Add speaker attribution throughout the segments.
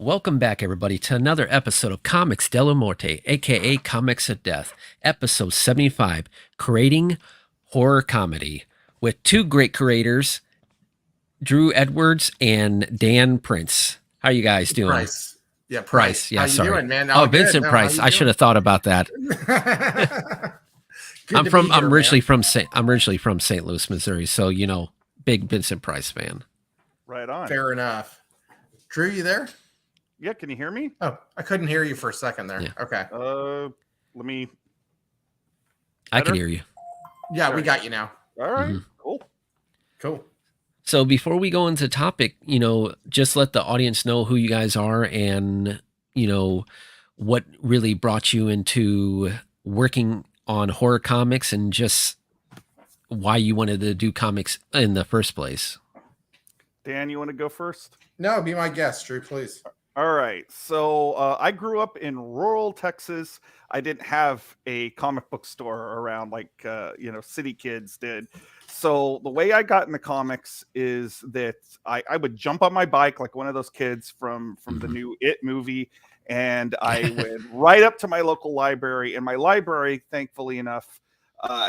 Speaker 1: Welcome back, everybody, to another episode of Comics de la Morte, aka Comics of Death, episode 75, Creating Horror Comedy, with two great creators, Drew Edwards and Dan Prince. How are you guys doing?
Speaker 2: Price. Yeah,
Speaker 1: Price. Yeah,
Speaker 2: How you
Speaker 1: sorry.
Speaker 2: doing, man?
Speaker 1: Oh, Vincent Price. I should have thought about that. I'm originally from St. Louis, Missouri, so big Vincent Price fan.
Speaker 3: Right on.
Speaker 2: Fair enough. Drew, you there?
Speaker 3: Yeah, can you hear me?
Speaker 2: Oh, I couldn't hear you for a second there.
Speaker 1: Yeah.
Speaker 2: Okay.
Speaker 3: Let me.
Speaker 1: I can hear you.
Speaker 2: Yeah, we got you now.
Speaker 3: All right.
Speaker 1: Mm-hmm.
Speaker 2: Cool.
Speaker 1: So before we go into topic, just let the audience know who you guys are and, what really brought you into working on horror comics and just why you wanted to do comics in the first place.
Speaker 3: Dan, you want to go first?
Speaker 2: No, be my guest, Drew, please.
Speaker 3: All right. So I grew up in rural Texas. I didn't have a comic book store around like, city kids did. So the way I got into comics is that I would jump on my bike like one of those kids from the new It movie. And I went right up to my local library. And my library, thankfully enough,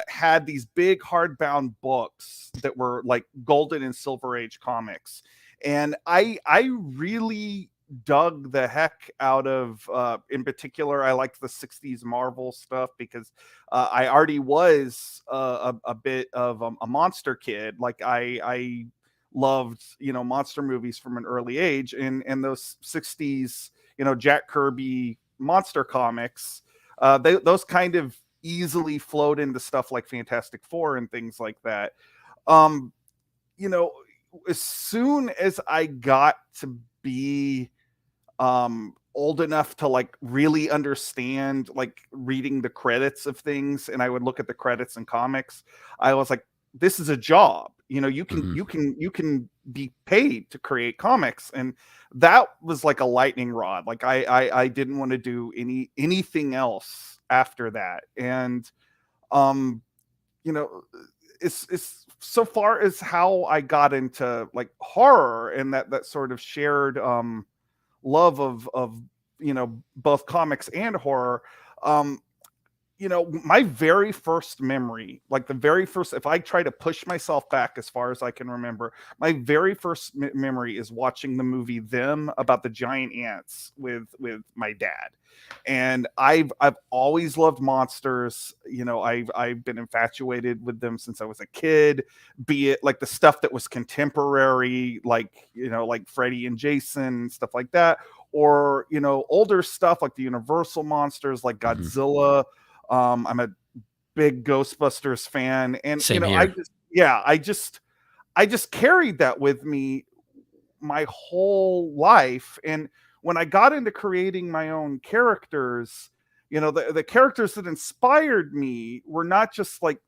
Speaker 3: had these big hardbound books that were like golden and silver age comics. And I really dug the heck out of, in particular, I liked the 60s Marvel stuff because I already was a bit of a monster kid. Like I loved, monster movies from an early age, and those 60s, Jack Kirby monster comics, those kind of easily flowed into stuff like Fantastic Four and things like that. As soon as I got to be old enough to like really understand like reading the credits of things, and I would look at the credits in comics, I was like, this is a job. You can be paid to create comics. And that was like a lightning rod. Like I didn't want to do anything else after that. And it's so far as how I got into like horror and that sort of shared love of both comics and horror. My very first memory, like the very first, if I try to push myself back as far as I can remember, my very first memory is watching the movie Them, about the giant ants with my dad. And I've always loved monsters. I've been infatuated with them since I was a kid, be it like the stuff that was contemporary, like Freddy and Jason, stuff like that, or older stuff like the Universal monsters like Godzilla. I'm a big Ghostbusters fan, and
Speaker 1: Same here.
Speaker 3: I just carried that with me my whole life. And when I got into creating my own characters, the characters that inspired me were not just like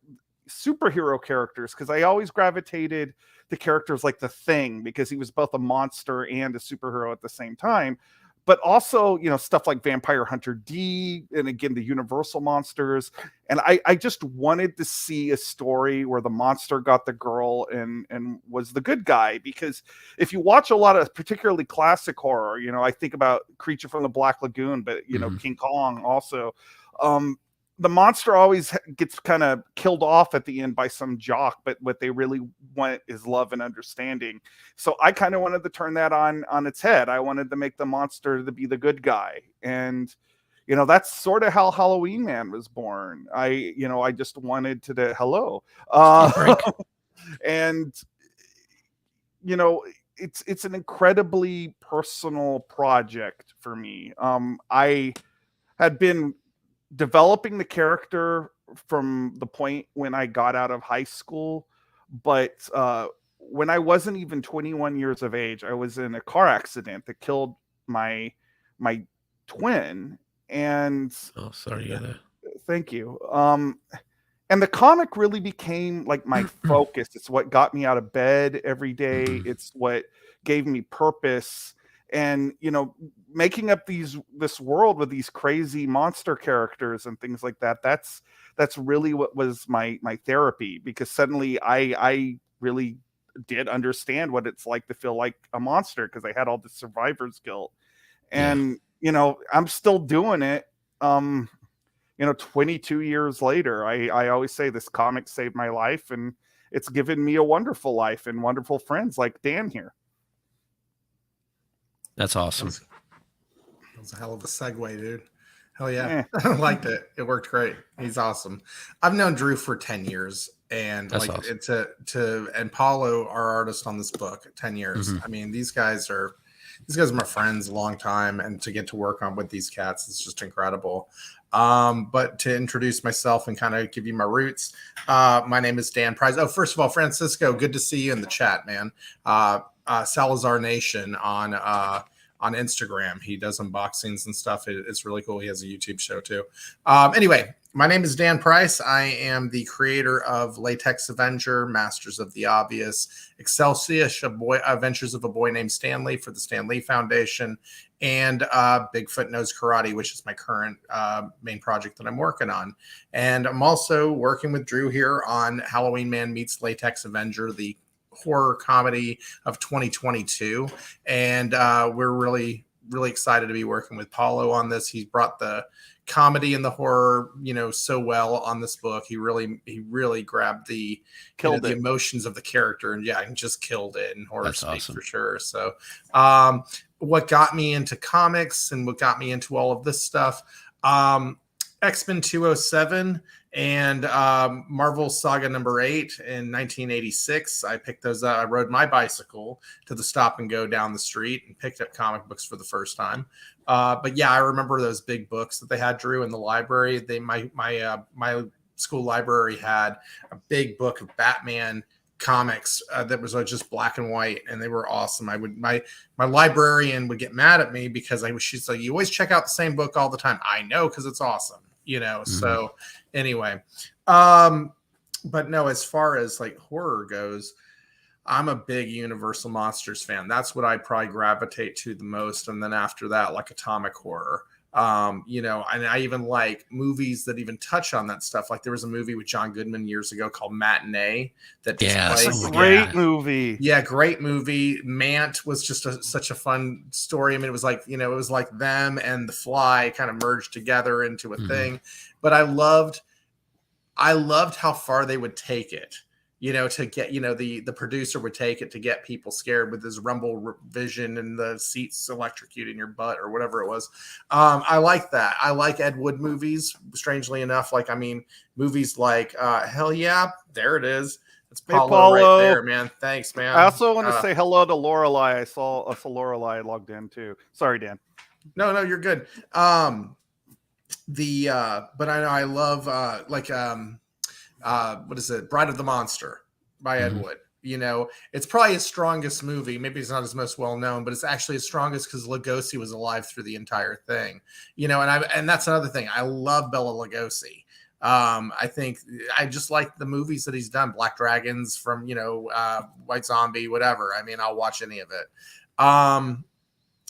Speaker 3: superhero characters, because I always gravitated to characters like the Thing, because he was both a monster and a superhero at the same time. But also, stuff like Vampire Hunter D, and again, the Universal monsters. And I just wanted to see a story where the monster got the girl and was the good guy. Because if you watch a lot of particularly classic horror, I think about Creature from the Black Lagoon, but, King Kong also, the monster always gets kind of killed off at the end by some jock, but what they really want is love and understanding. So I kind of wanted to turn that on its head. I wanted to make the monster to be the good guy. And, that's sort of how Halloween Man was born. I just wanted to, hello. And, it's an incredibly personal project for me. I had been developing the character from the point when I got out of high school, but when I wasn't even 21 years of age, I was in a car accident that killed my twin. And
Speaker 1: oh, sorry to hear that.
Speaker 3: Thank you. And the comic really became like my focus. It's what got me out of bed every day. It's what gave me purpose. And making up this world with these crazy monster characters and things like that, that's really what was my therapy, because suddenly I really did understand what it's like to feel like a monster, because I had all the survivor's guilt. And, you know, I'm still doing it. You know, 22 years later, I always say this comic saved my life, and it's given me a wonderful life and wonderful friends like Dan here.
Speaker 1: That's awesome.
Speaker 2: That was a hell of a segue, dude. Hell yeah. I liked it. It worked great. He's awesome. I've known Drew for 10 years, and
Speaker 1: That's
Speaker 2: like
Speaker 1: awesome.
Speaker 2: and Paulo, our artist on this book, 10 years. I mean, these guys are my friends a long time, and to get to work on with these cats is just incredible. But to introduce myself and kind of give you my roots, my name is Dan Price. Oh, first of all, Francisco, good to see you in the chat, man. Salazar Nation on Instagram. He does unboxings and stuff. It's really cool. He has a YouTube show too. Anyway, my name is Dan Price. I am the creator of Latex Avenger, Masters of the Obvious, Excelsior, Adventures of a Boy Named Stanley for the Stan Lee Foundation, and Bigfoot Knows Karate, which is my current main project that I'm working on. And I'm also working with Drew here on Halloween Man Meets Latex Avenger, the horror comedy of 2022. And we're really excited to be working with Paulo on this. He's brought the comedy and the horror, you know, so well on this book. He really grabbed the emotions of the character, and yeah, and just killed it in horror speak for sure. So what got me into comics and what got me into all of this stuff, X-Men 207 and Marvel Saga number 8 in 1986. I picked those up. I rode my bicycle to the stop and go down the street and picked up comic books for the first time. But yeah, I remember those big books that they had, Drew, in the library. My school library had a big book of Batman comics that was just black and white, and they were awesome. My librarian would get mad at me because she's like, you always check out the same book all the time. I know, because it's awesome, you know. So anyway, but no, as far as like horror goes, I'm a big Universal Monsters fan. That's what I probably gravitate to the most. And then after that, like atomic horror. You know, and I even like movies that even touch on that stuff. Like there was a movie with John Goodman years ago called Matinee that
Speaker 3: it's a great movie.
Speaker 2: Yeah, great movie. Mant was just such a fun story. I mean, it was like, you know, it was like them and The Fly kind of merged together into a thing. But I loved how far they would take it. You know, to get, you know, the producer would take it to get people scared with his rumble vision and the seats electrocuting your butt or whatever it was. I like that. I like Ed Wood movies, strangely enough. Like, I mean, movies like hell yeah, there it is. It's Paulo right there, man. Thanks, man.
Speaker 3: I also want to say hello to Lorelei. I saw Lorelei logged in too. Sorry, Dan.
Speaker 2: No, you're good. But I know I love what is it? Bride of the Monster by Ed Wood. You know, it's probably his strongest movie. Maybe it's not his most well known, but it's actually his strongest because Lugosi was alive through the entire thing. You know, and that's another thing. I love Bela Lugosi. I think I just like the movies that he's done. Black Dragons, from, you know, White Zombie, whatever. I mean, I'll watch any of it.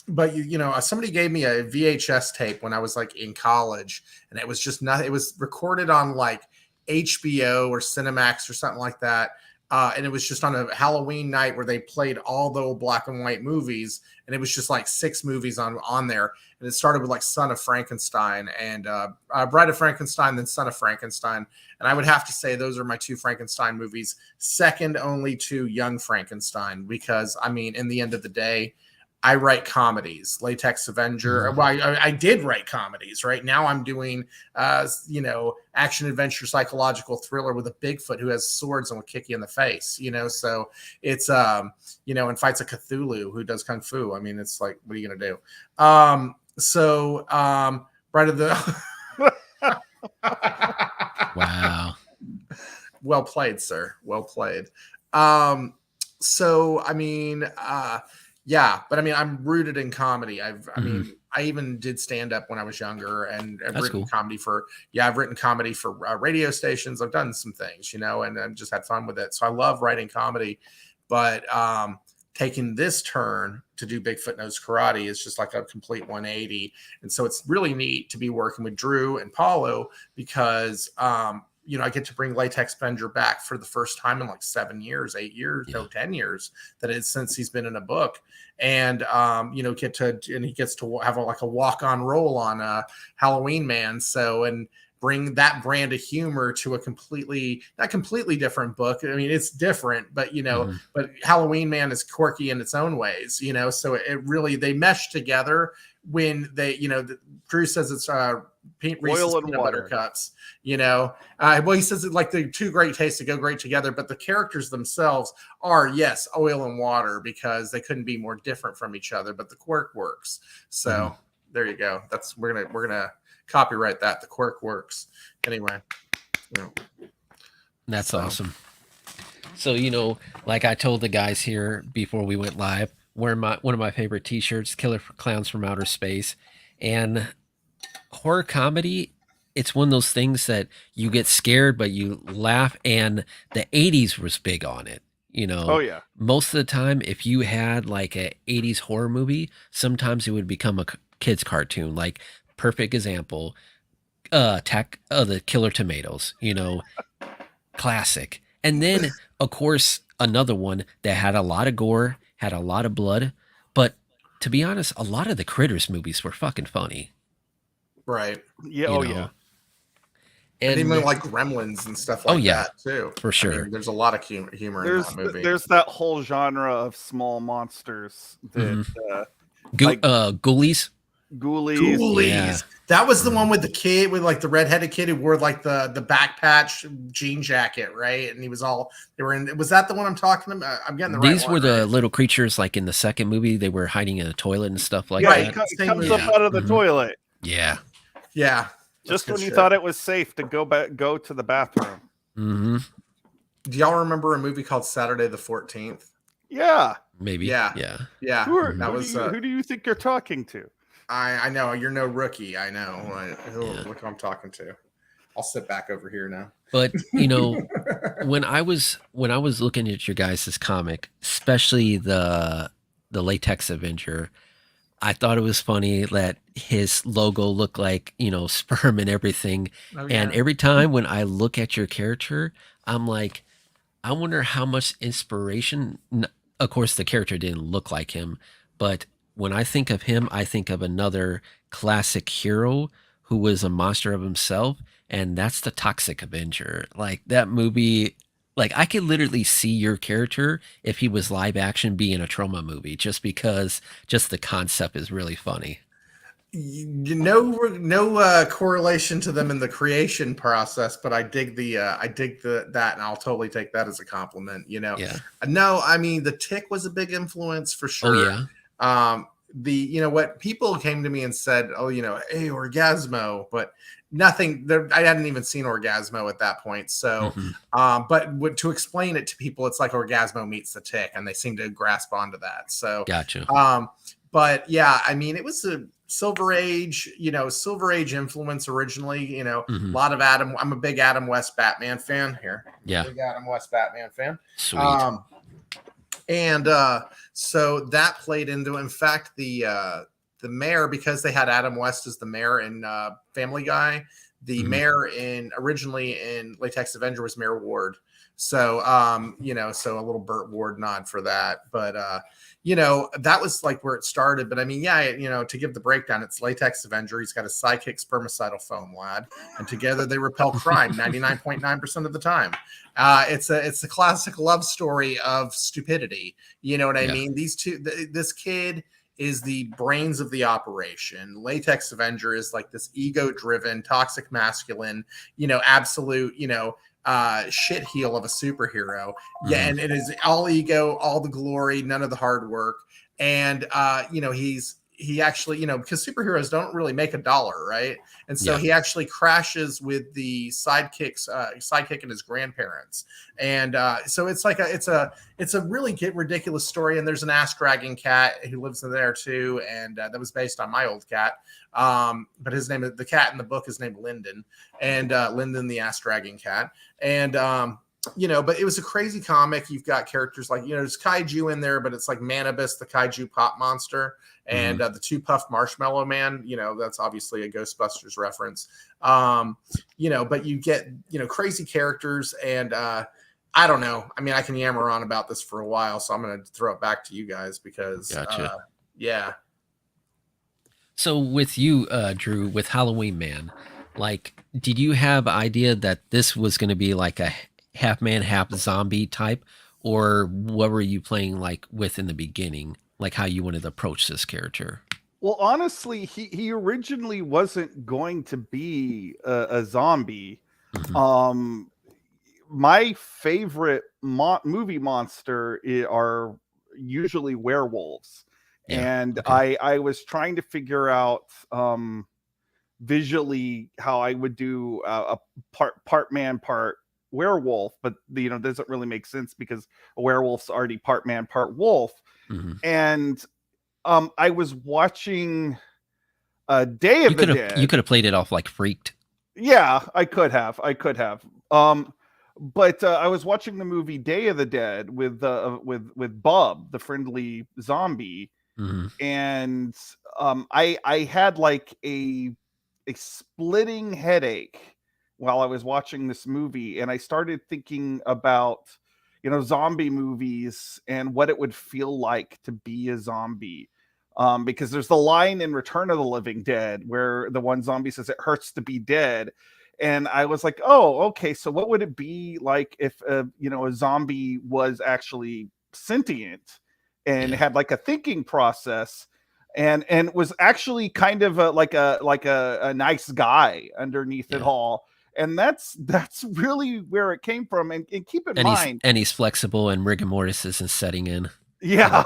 Speaker 2: But you know, somebody gave me a VHS tape when I was like in college, and it was just nothing. It was recorded on like HBO or Cinemax or something like that. And it was just on a Halloween night where they played all the old black and white movies. And it was just like 6 movies on there. And it started with like Son of Frankenstein and Bride of Frankenstein, then Son of Frankenstein. And I would have to say those are my 2 Frankenstein movies, second only to Young Frankenstein, because I mean, in the end of the day, I write comedies. Latex Avenger. Well, I did write comedies. Right now, I'm doing, you know, action adventure psychological thriller with a Bigfoot who has swords and will kick you in the face. You know, so it's you know, and fights a Cthulhu who does kung fu. I mean, it's like, what are you gonna do? Bride of the.
Speaker 1: Wow.
Speaker 2: Well played, sir. Well played. So I mean, yeah, but I mean, I'm rooted in comedy. I mean, I even did stand up when I was younger, and I've written comedy for radio stations. I've done some things, you know, and I've just had fun with it. So I love writing comedy, but taking this turn to do Bigfoot Knows Karate is just like a complete 180. And so it's really neat to be working with Drew and Paulo because I get to bring Latex Avenger back for the first time in like 7 years, 8 years, no, 10 years that it's since he's been in a book. And, he gets to have a walk-on role on Halloween Man. So, and bring that brand of humor to a not completely different book. I mean, it's different, but, but Halloween Man is quirky in its own ways, so it really, they mesh together when they, Drew says it's Reese's
Speaker 3: Oil and
Speaker 2: peanut
Speaker 3: water.
Speaker 2: butter cups, well, he says it like the two great tastes that go great together, but the characters themselves are, yes, oil and water, because they couldn't be more different from each other, but the quirk works. So there you go. We're gonna copyright that. The quirk works. Anyway.
Speaker 1: That's awesome. So, like I told the guys here before we went live, wearing one of my favorite t-shirts, Killer Clowns from Outer Space. And horror comedy, it's one of those things that you get scared, but you laugh. And the 80s was big on it.
Speaker 3: Oh yeah.
Speaker 1: Most of the time, if you had like a 80s horror movie, sometimes it would become a kid's cartoon. Like, perfect example, the Killer Tomatoes, classic. And then, of course, another one that had a lot of gore, had a lot of blood. But to be honest, a lot of the Critters movies were fucking funny.
Speaker 2: Right.
Speaker 3: Yeah.
Speaker 1: Yeah.
Speaker 2: And even like Gremlins and stuff like that too.
Speaker 1: For sure.
Speaker 2: I mean, there's a lot of humor in that movie.
Speaker 3: There's that whole genre of small monsters that
Speaker 1: Ghoulies.
Speaker 3: Ghoulies.
Speaker 1: Yeah.
Speaker 2: That was the one with the kid, with like the redheaded kid who wore like the back patch jean jacket, right? And was that the one I'm talking about? I'm getting the right one.
Speaker 1: These were the little creatures like in the second movie. They were hiding in a toilet and stuff like
Speaker 3: that.
Speaker 1: He
Speaker 3: comes up out of the toilet.
Speaker 1: Yeah.
Speaker 2: Yeah.
Speaker 3: Just when you thought it was safe to go to the bathroom.
Speaker 1: Mm-hmm.
Speaker 2: Do y'all remember a movie called Saturday the 14th?
Speaker 3: Yeah.
Speaker 1: Maybe.
Speaker 2: Yeah.
Speaker 3: Who do you think you're talking to?
Speaker 2: I know you're no rookie. I know. Look who I'm talking to. I'll sit back over here now.
Speaker 1: But when I was looking at your guys' comic, especially the Latex Avenger, I thought it was funny that his logo looked like sperm and everything. Oh, yeah. And every time when I look at your character, I'm like, I wonder how much inspiration. Of course, the character didn't look like him, but when I think of him, I think of another classic hero who was a monster of himself, and that's the Toxic Avenger. Like, that movie, like, I could literally see your character, if he was live action, be in a trauma movie, just because the concept is really funny.
Speaker 2: No correlation to them in the creation process, but I dig that, and I'll totally take that as a compliment.
Speaker 1: Yeah.
Speaker 2: No, I mean, the Tick was a big influence for sure.
Speaker 1: Oh yeah.
Speaker 2: What people came to me and said, hey, Orgasmo, but nothing there. I hadn't even seen Orgasmo at that point. So, but to explain it to people, it's like Orgasmo meets the Tick, and they seem to grasp onto that. So,
Speaker 1: gotcha.
Speaker 2: But yeah, I mean, it was a Silver Age influence originally, a lot of I'm a big Adam West Batman fan here.
Speaker 1: Yeah.
Speaker 2: Big Adam West Batman fan.
Speaker 1: Sweet.
Speaker 2: And so that played into, in fact, the mayor, because they had Adam West as the mayor in Family Guy, the mayor originally in Latex Avenger was Mayor Ward. So, so a little Burt Ward nod for that. But, that was like where it started. But I mean, yeah, to give the breakdown, it's Latex Avenger. He's got a sidekick spermicidal foam lad, and together they repel crime 99.9% of the time. It's a classic love story of stupidity. You know what I mean? These two, this kid is the brains of the operation. Latex Avenger is like this ego-driven, toxic masculine, absolute, shit heel of a superhero. Yeah, and it is all ego, all the glory, none of the hard work. And he actually, because superheroes don't really make a dollar, right? And so he actually crashes with the sidekick and his grandparents. And so it's like it's a really ridiculous story. And there's an ass dragging cat who lives in there too, and that was based on my old cat. But the cat in the book is named Lyndon, and Lyndon the ass dragging cat. And but it was a crazy comic. You've got characters like, there's kaiju in there, but it's like Manibus, the kaiju pop monster, and the Two Puff Marshmallow Man. That's obviously a Ghostbusters reference. But you get, crazy characters, and I don't know. I mean, I can yammer on about this for a while, so I'm going to throw it back to you guys because, yeah.
Speaker 1: So with you, Drew, with Halloween Man, like, did you have idea that this was going to be like a half man, half zombie type, or what were you playing like with in the beginning, like how you wanted to approach this character?
Speaker 3: Well, honestly, he originally wasn't going to be a zombie. My favorite movie monster are usually werewolves.
Speaker 1: Yeah,
Speaker 3: And
Speaker 1: okay.
Speaker 3: I was trying to figure out visually how I would do a part man, part werewolf, but doesn't really make sense because a werewolf's already part man, part wolf. And I was watching Day of the Dead.
Speaker 1: You could have played it off like Freaked.
Speaker 3: Yeah, I could have. But I was watching the movie Day of the Dead with Bub, the friendly zombie, and I had like a splitting headache while I was watching this movie, and I started thinking about zombie movies and what it would feel like to be a zombie. Because there's the line in Return of the Living Dead where the one zombie says it hurts to be dead. And I was like, oh, okay. So what would it be like if, a zombie was actually sentient and had like a thinking process and was actually kind of like a nice guy underneath it all. And that's really where it came from. And keep in mind,
Speaker 1: he's flexible and rigor mortis isn't setting in.
Speaker 3: Yeah.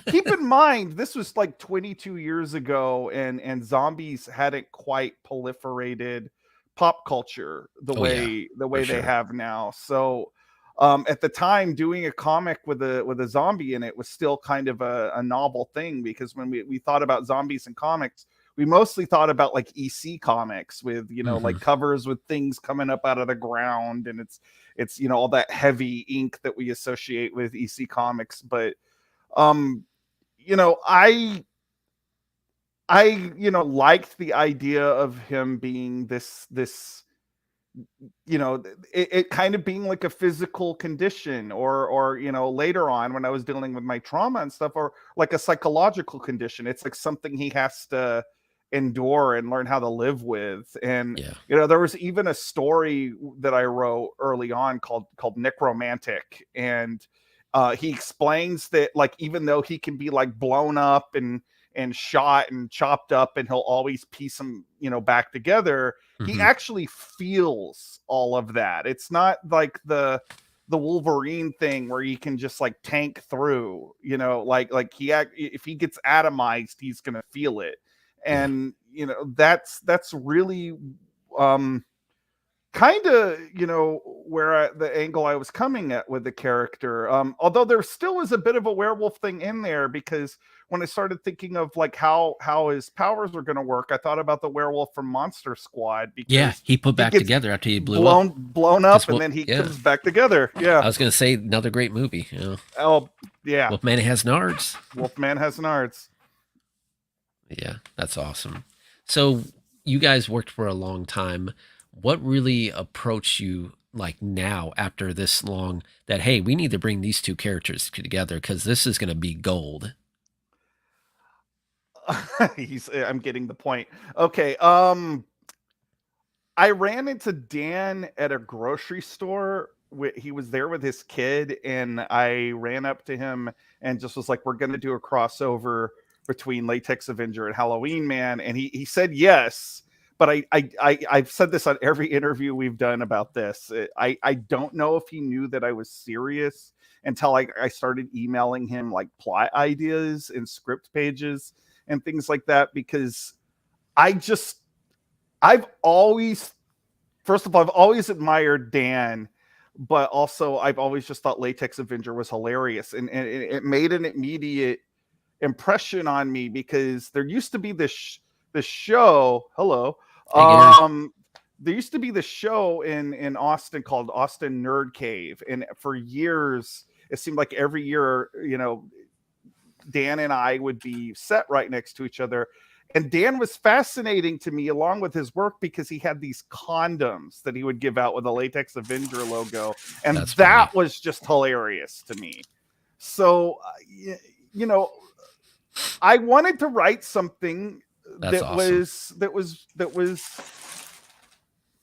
Speaker 3: Keep in mind, this was like 22 years ago, and zombies hadn't quite proliferated pop culture the way they have now. So at the time, doing a comic with a zombie in it was still kind of a novel thing, because when we thought about zombies in comics, we mostly thought about like EC comics with like covers with things coming up out of the ground, and it's all that heavy ink that we associate with EC comics. But I liked the idea of him being this it kind of being like a physical condition, or later on when I was dealing with my trauma and stuff, or like a psychological condition. It's like something he has to endure and learn how to live with. And there was even a story that I wrote early on called Necromantic, and he explains that, like, even though he can be like blown up and shot and chopped up, and he'll always piece them back together, he actually feels all of that. It's not like the Wolverine thing where he can just like tank through, like if he gets atomized, he's gonna feel it. And that's really kind of where the angle I was coming at with the character. Although there still is a bit of a werewolf thing in there, because when I started thinking of like how his powers were going to work, I thought about the werewolf from Monster Squad, because
Speaker 1: he put back together after he blown
Speaker 3: up, and then he comes back together.
Speaker 1: I was going to say, another great movie.
Speaker 3: Oh yeah,
Speaker 1: Wolfman has nards.
Speaker 3: Wolfman has nards.
Speaker 1: Yeah, that's awesome. So you guys worked for a long time. What really approached you like now after this long that, hey, we need to bring these two characters together because this is going to be gold?
Speaker 3: I'm getting the point. Okay. I ran into Dan at a grocery store. He was there with his kid, and I ran up to him and just was like, we're going to do a crossover between Latex Avenger and Halloween Man. And he said yes. But I've said this on every interview we've done about this. I don't know if he knew that I was serious until I started emailing him like plot ideas and script pages and things like that, because I've always admired Dan, but also I've always just thought Latex Avenger was hilarious, and it made an immediate impression on me, because there used to be this show, there used to be this show in Austin called Austin Nerd Cave, and for years it seemed like every year, you know, Dan and I would be set right next to each other. And Dan was fascinating to me along with his work because he had these condoms that he would give out with a Latex Avenger logo. And that was just hilarious to me. So, you know, I wanted to write something that was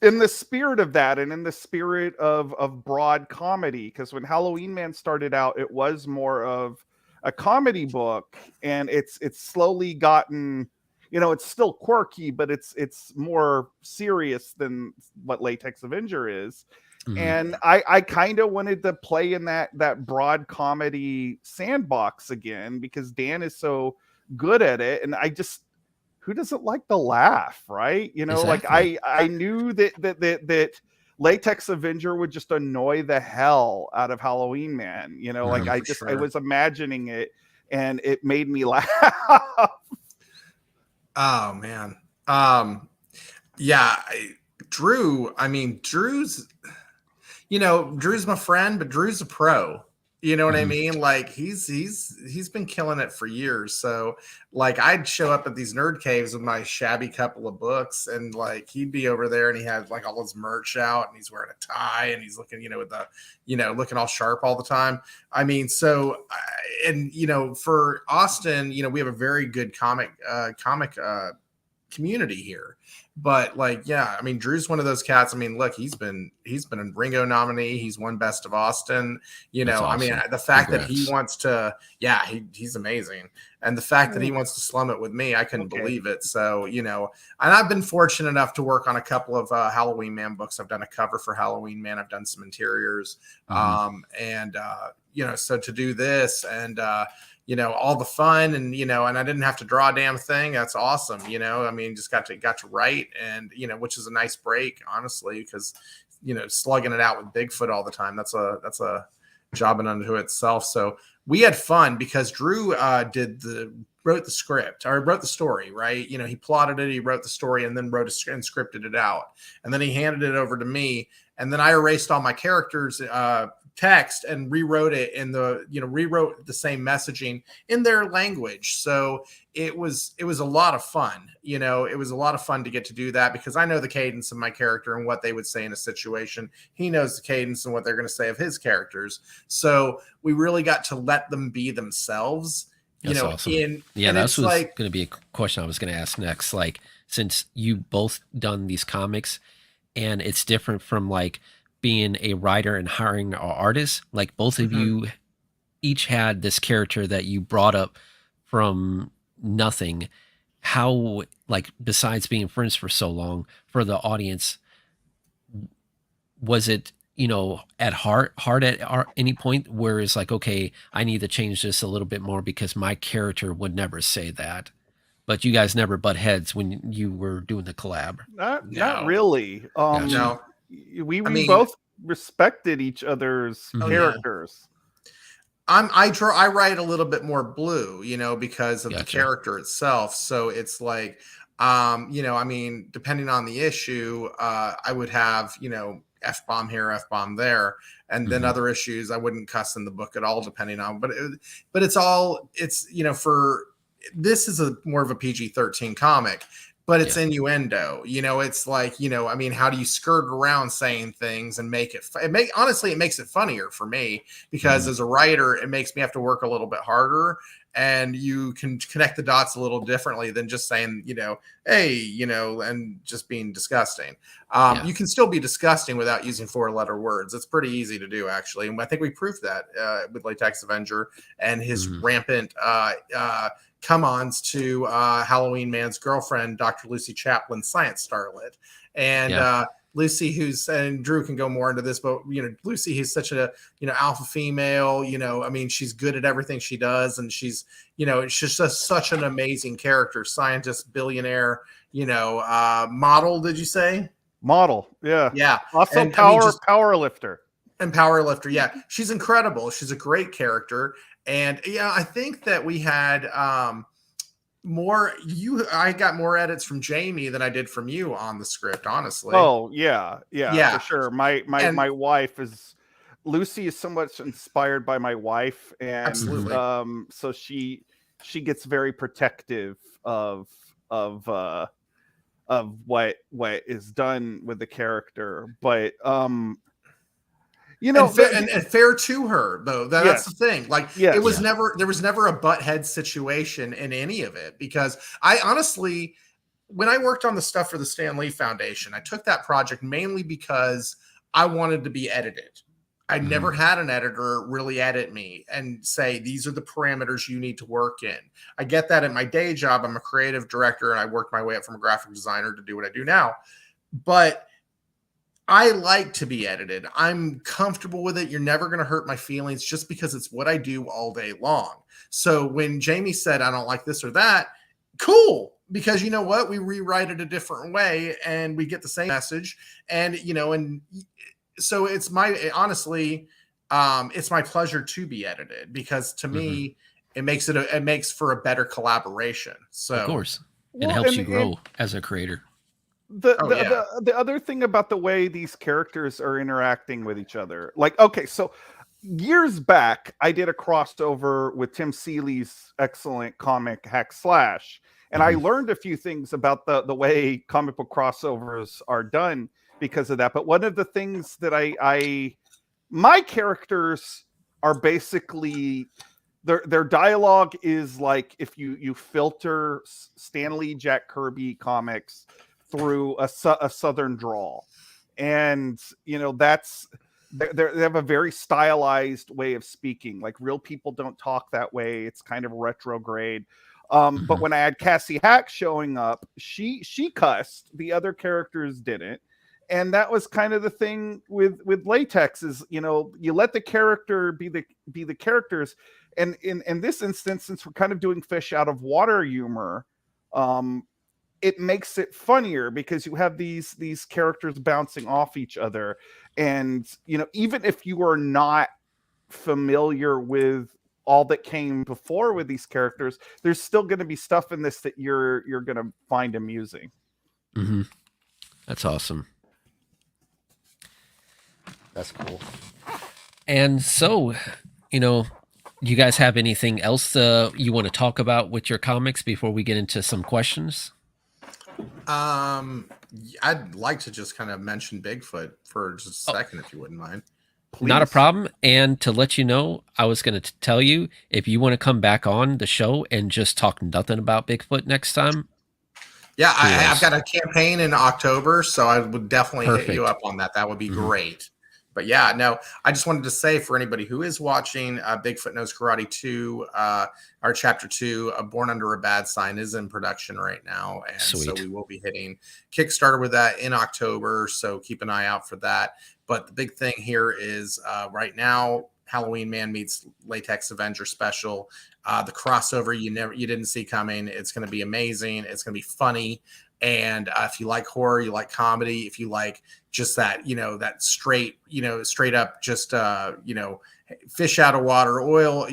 Speaker 3: in the spirit of that, and in the spirit of broad comedy. Because when Halloween Man started out, it was more of a comedy book, and it's slowly gotten, you know, it's still quirky, but it's more serious than what Latex Avenger is. And I kind of wanted to play in that broad comedy sandbox again, because Dan is so good at it. And I just, who doesn't like to laugh, right? You know,
Speaker 1: Exactly.
Speaker 3: like I knew that Latex Avenger would just annoy the hell out of Halloween Man. You know, like I was imagining it, and it made me laugh.
Speaker 2: Oh man. Yeah, Drew, I mean, Drew's my friend, but Drew's a pro. You know what I mean? Like he's been killing it for years. So like I'd show up at these nerd caves with my shabby couple of books, and like he'd be over there and he had like all his merch out and he's wearing a tie and he's looking, with the, looking all sharp all the time. I mean, so and for Austin, we have a very good comic community here. But like, yeah, I mean, Drew's one of those cats. I mean, look, he's been a Ringo nominee. He's won Best of Austin. Awesome. I mean, the fact that he wants to, he's amazing. And the fact that he wants to slum it with me, I couldn't believe it. So, and I've been fortunate enough to work on a couple of Halloween Man books. I've done a cover for Halloween Man. I've done some interiors. So to do this and, all the fun and, and I didn't have to draw a damn thing. That's awesome. I mean, just got to write and, which is a nice break, honestly, because, slugging it out with Bigfoot all the time, that's a job in unto itself. So we had fun because Drew wrote the script or wrote the story, right? He plotted it, he wrote the story and then and scripted it out. And then he handed it over to me. And then I erased all my characters, text and rewrote it in the rewrote the same messaging in their language. So it was a lot of fun. It was a lot of fun to get to do that because I know the cadence of my character and what they would say in a situation. He knows the cadence and what they're going to say of his characters. So we really got to let them be themselves.
Speaker 1: That's awesome. That was going to be a question I was going to ask next. Like, since you both done these comics and it's different from like being a writer and hiring an artist, like both of you each had this character that you brought up from nothing. How, like, besides being friends for so long, for the audience, was it, at hard at any point where it's like, okay, I need to change this a little bit more because my character would never say that? But you guys never butt heads when you were doing the collab.
Speaker 3: Not really.
Speaker 1: Gotcha.
Speaker 3: We both respected each other's characters.
Speaker 2: I write a little bit more blue, because of the character itself. So it's like, I mean, depending on the issue, I would have, F-bomb here, F-bomb there. And then other issues, I wouldn't cuss in the book at all, depending on, but it's for, this is more of a PG-13 comic. But it's innuendo, it's like, I mean, how do you skirt around saying things and make it, honestly, it makes it funnier for me because as a writer, it makes me have to work a little bit harder and you can connect the dots a little differently than just saying, hey, and just being disgusting. You can still be disgusting without using 4-letter words. It's pretty easy to do, actually. And I think we proved that with Latex Avenger and his rampant, come-ons to Halloween Man's girlfriend, Dr. Lucy Chaplin, science starlet. And Lucy, and Drew can go more into this, but, Lucy, who's such a, alpha female, I mean, she's good at everything she does. And she's, she's just such an amazing character, scientist, billionaire, model, did you say?
Speaker 3: Model. Yeah.
Speaker 2: Yeah.
Speaker 3: Also power lifter.
Speaker 2: And power lifter. Yeah. She's incredible. She's a great character. And I think that we had, I got more edits from Jamie than I did from you on the script, honestly.
Speaker 3: Oh yeah,
Speaker 2: Yeah.
Speaker 3: for sure. My wife is Lucy is somewhat inspired by my wife, and
Speaker 2: Absolutely.
Speaker 3: so she gets very protective of of uh what is done with the character. But you know,
Speaker 2: and fair to her though. That's the thing. Like it was there was never a butt head situation in any of it, because I honestly, when I worked on the stuff for the Stan Lee Foundation, I took that project mainly because I wanted to be edited. I never had an editor really edit me and say, these are the parameters you need to work in. I get that in my day job. I'm a creative director and I worked my way up from a graphic designer to do what I do now. But I like to be edited. I'm comfortable with it. You're never going to hurt my feelings just because it's what I do all day long. So when Jamie said, I don't like this or that, cool. Because you know what? We rewrite it a different way and we get the same message. And, and so it's honestly, it's my pleasure to be edited, because to me, it makes for a better collaboration. So
Speaker 1: of course, it helps you grow as a creator.
Speaker 3: The other thing about the way these characters are interacting with each other, like, okay, so years back, I did a crossover with Tim Seeley's excellent comic Hack Slash, and I learned a few things about the way comic book crossovers are done because of that. But one of the things that my characters are basically their dialogue is like if you filter Stan Lee, Jack Kirby comics through a Southern drawl, and that's they have a very stylized way of speaking. Like real people don't talk that way. It's kind of retrograde. But when I had Cassie Hack showing up, she cussed. The other characters didn't. And that was kind of the thing with Latex is, you let the character be the characters. And in this instance, since we're kind of doing fish out of water humor, it makes it funnier because you have these characters bouncing off each other. And, even if you are not familiar with all that came before with these characters, there's still going to be stuff in this that you're going to find amusing.
Speaker 1: That's awesome. That's cool. And so, you guys have anything else you want to talk about with your comics before we get into some questions?
Speaker 2: I'd like to just kind of mention Bigfoot for just a second, if you wouldn't mind.
Speaker 3: Please.
Speaker 1: Not a problem. And to let you know, I was going to tell you, if you want to come back on the show and just talk nothing about Bigfoot next time.
Speaker 2: Yeah, I've got a campaign in October, so I would definitely hit you up on that. That would be great. But yeah, no, I just wanted to say for anybody who is watching, Bigfoot Knows Karate 2, our Chapter 2, Born Under a Bad Sign is in production right now. And so we will be hitting Kickstarter with that in October. So keep an eye out for that. But the big thing here is right now, Halloween Man meets Latex Avenger special. The crossover you didn't see coming. It's going to be amazing. It's going to be funny. And if you like horror, you like comedy, if you like just that, that straight up, just, fish out of water, oil,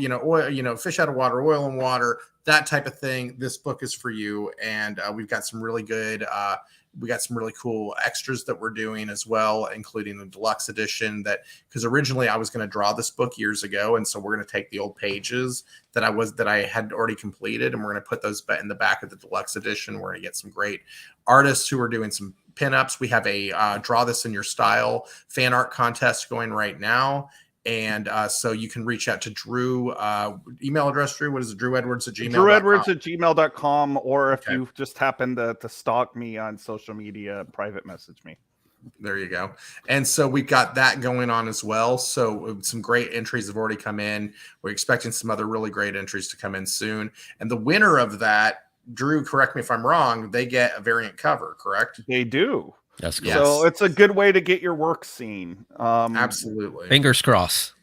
Speaker 2: fish out of water, oil and water, that type of thing. This book is for you. And we've got some really good, we got some really cool extras that we're doing as well, including the deluxe edition because originally I was going to draw this book years ago. And so we're going to take the old pages that I had already completed, and we're going to put those in the back of the deluxe edition. We're going to get some great artists who are doing some pinups. We have a draw this in your style fan art contest going right now. And so you can reach out to Drew. Email address, Drew. What is it? DrewEdwards@gmail.com.
Speaker 3: DrewEdwards@gmail.com. Or if you just happen to stalk me on social media, private message me.
Speaker 2: There you go. And so we've got that going on as well. So some great entries have already come in. We're expecting some other really great entries to come in soon. And the winner of that, Drew, correct me if I'm wrong, they get a variant cover, correct?
Speaker 3: They do.
Speaker 1: That's cool.
Speaker 3: So it's a good way to get your work seen.
Speaker 2: Absolutely.
Speaker 1: Fingers crossed.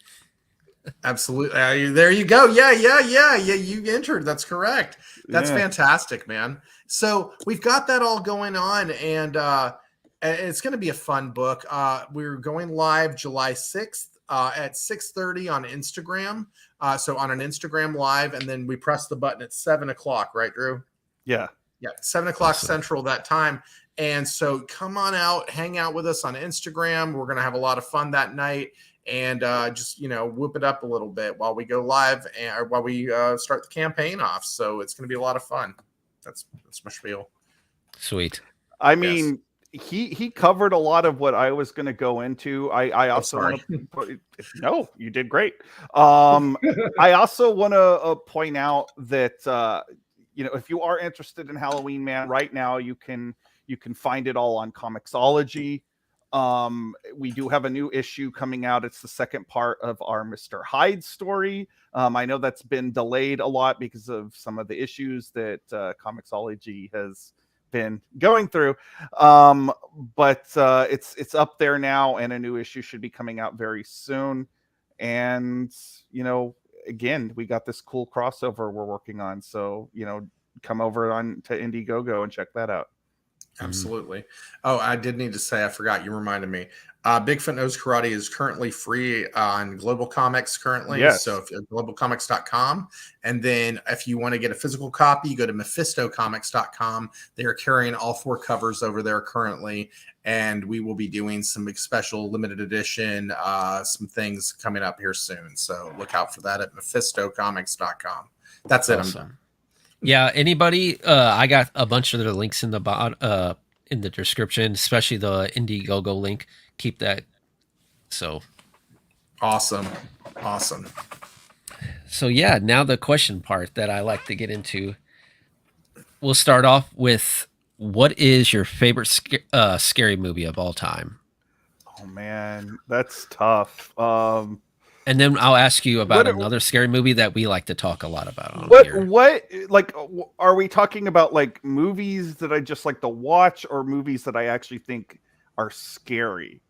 Speaker 2: Absolutely. There you go. Yeah. You entered. That's correct. That's fantastic, man. So we've got that all going on, and it's going to be a fun book. We're going live July 6th at 6:30 on Instagram. So on an Instagram live, and then we press the button at 7 o'clock, right, Drew?
Speaker 3: Yeah.
Speaker 2: Yeah, 7 o'clock
Speaker 1: Awesome.
Speaker 2: Central that time. And so come on out, hang out with us on Instagram. We're going to have a lot of fun that night, and just, whoop it up a little bit while we go live and while we start the campaign off. So it's going to be a lot of fun. That's my spiel.
Speaker 1: Sweet.
Speaker 3: I mean, he covered a lot of what I was going to go into. I also
Speaker 2: sorry.
Speaker 3: want to no, you did great. I also want to point out that if you are interested in Halloween Man right now, you can find it all on Comixology. We do have a new issue coming out. It's the second part of our Mr. Hyde story. I know that's been delayed a lot because of some of the issues that Comixology has been going through, but it's up there now, and a new issue should be coming out very soon. And again, we got this cool crossover we're working on, so come over on to Indiegogo and check that out.
Speaker 2: Absolutely. Oh, I did need to say, I forgot, you reminded me. Bigfoot Knows Karate is currently free on Global Comics currently.
Speaker 3: Yes.
Speaker 2: So if globalcomics.com. And then if you want to get a physical copy, you go to mephistocomics.com. They are carrying all 4 covers over there currently. And we will be doing some special limited edition, some things coming up here soon. So look out for that at mephistocomics.com. That's it.
Speaker 1: Awesome.
Speaker 2: I'm done.
Speaker 1: Yeah, anybody, I got a bunch of their links in the in the description, especially the Indiegogo link. Keep that. So
Speaker 2: Awesome.
Speaker 1: So yeah, now the question part that I like to get into. We'll start off with, what is your favorite scary movie of all time?
Speaker 3: Oh man, that's tough.
Speaker 1: And then I'll ask you about another scary movie that we like to talk a lot about on here.
Speaker 3: What, like, are we talking about like movies that I just like to watch, or movies that I actually think are scary?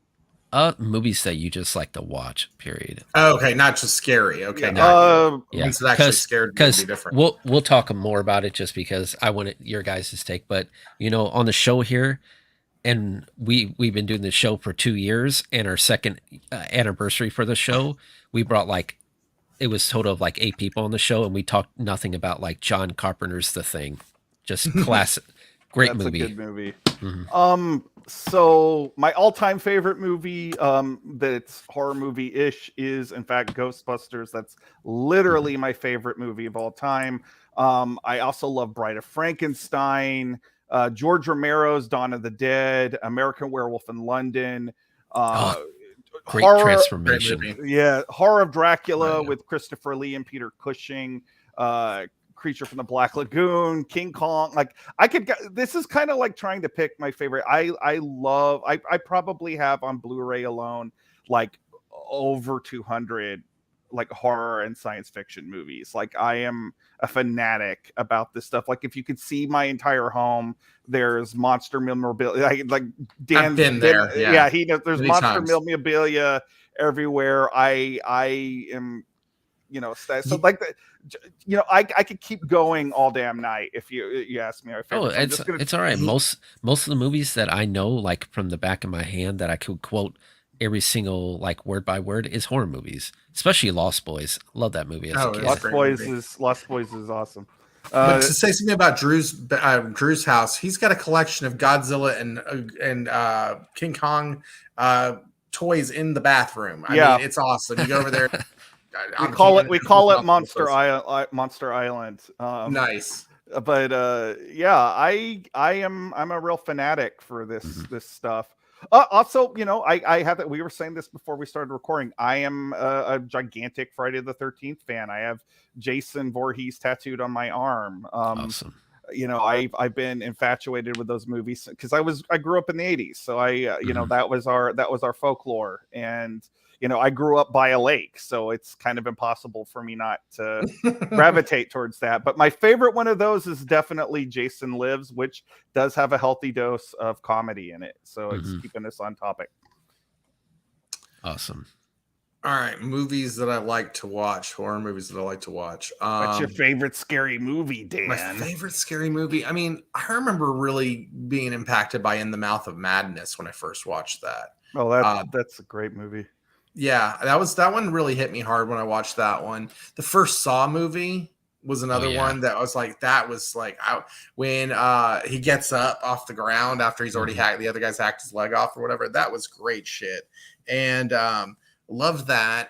Speaker 1: Movies that you just like to watch, period.
Speaker 2: Oh, okay, not just scary. Okay,
Speaker 1: yeah,
Speaker 2: ones that actually scared me would be different.
Speaker 1: We'll talk more about it just because I want your guys' take. But on the show here, and we've been doing the show for 2 years, and our second anniversary for the show, we brought it was total of 8 people on the show, and we talked nothing about John Carpenter's The Thing. Just classic, great movie.
Speaker 3: That's a good movie. Mm-hmm. So my all-time favorite movie that's horror movie-ish is in fact Ghostbusters. That's literally my favorite movie of all time. I also love Bride of Frankenstein, George Romero's Dawn of the Dead, American Werewolf in London,
Speaker 1: great transformation.
Speaker 3: Horror of Dracula with Christopher Lee and Peter Cushing, Creature from the Black Lagoon, King Kong. This is kind of like trying to pick my favorite. I probably have on Blu-ray alone over 200 horror and science fiction movies. I am a fanatic about this stuff. If you could see my entire home, there's monster memorabilia.
Speaker 2: I've been there.
Speaker 3: Yeah, he knows there's
Speaker 2: many
Speaker 3: monster
Speaker 2: times.
Speaker 3: Memorabilia everywhere. I am, so I could keep going all damn night if you ask me.
Speaker 1: It's all right. Most of the movies that I know, from the back of my hand, that I could quote every single word by word, is horror movies, especially Lost Boys. Love that movie as a kid.
Speaker 3: Lost Boys is awesome.
Speaker 2: But to say something about Drew's house, he's got a collection of Godzilla and King Kong toys in the bathroom. I mean, it's awesome. You go over there.
Speaker 3: We call it Monster Island.
Speaker 2: Nice.
Speaker 3: But I'm a real fanatic for this stuff. Also, I have that. We were saying this before we started recording. I am a gigantic Friday the 13th fan. I have Jason Voorhees tattooed on my arm.
Speaker 1: Awesome.
Speaker 3: I've been infatuated with those movies because I grew up in the 80s. So that was our folklore. And I grew up by a lake, so it's kind of impossible for me not to gravitate towards that. But my favorite one of those is definitely Jason Lives, which does have a healthy dose of comedy in it. So it's keeping us on topic.
Speaker 1: Awesome.
Speaker 2: All right, movies that I like to watch, horror movies that I like to watch.
Speaker 3: What's your favorite scary movie, Dan?
Speaker 2: My favorite scary movie? I mean, I remember really being impacted by In the Mouth of Madness when I first watched that.
Speaker 3: Oh, that's a great movie.
Speaker 2: Yeah, that one really hit me hard when I watched that one. The first Saw movie was another one that I was like, that was like when he gets up off the ground after he's already hacked the other guy's hacked his leg off or whatever. That was great shit. And love that.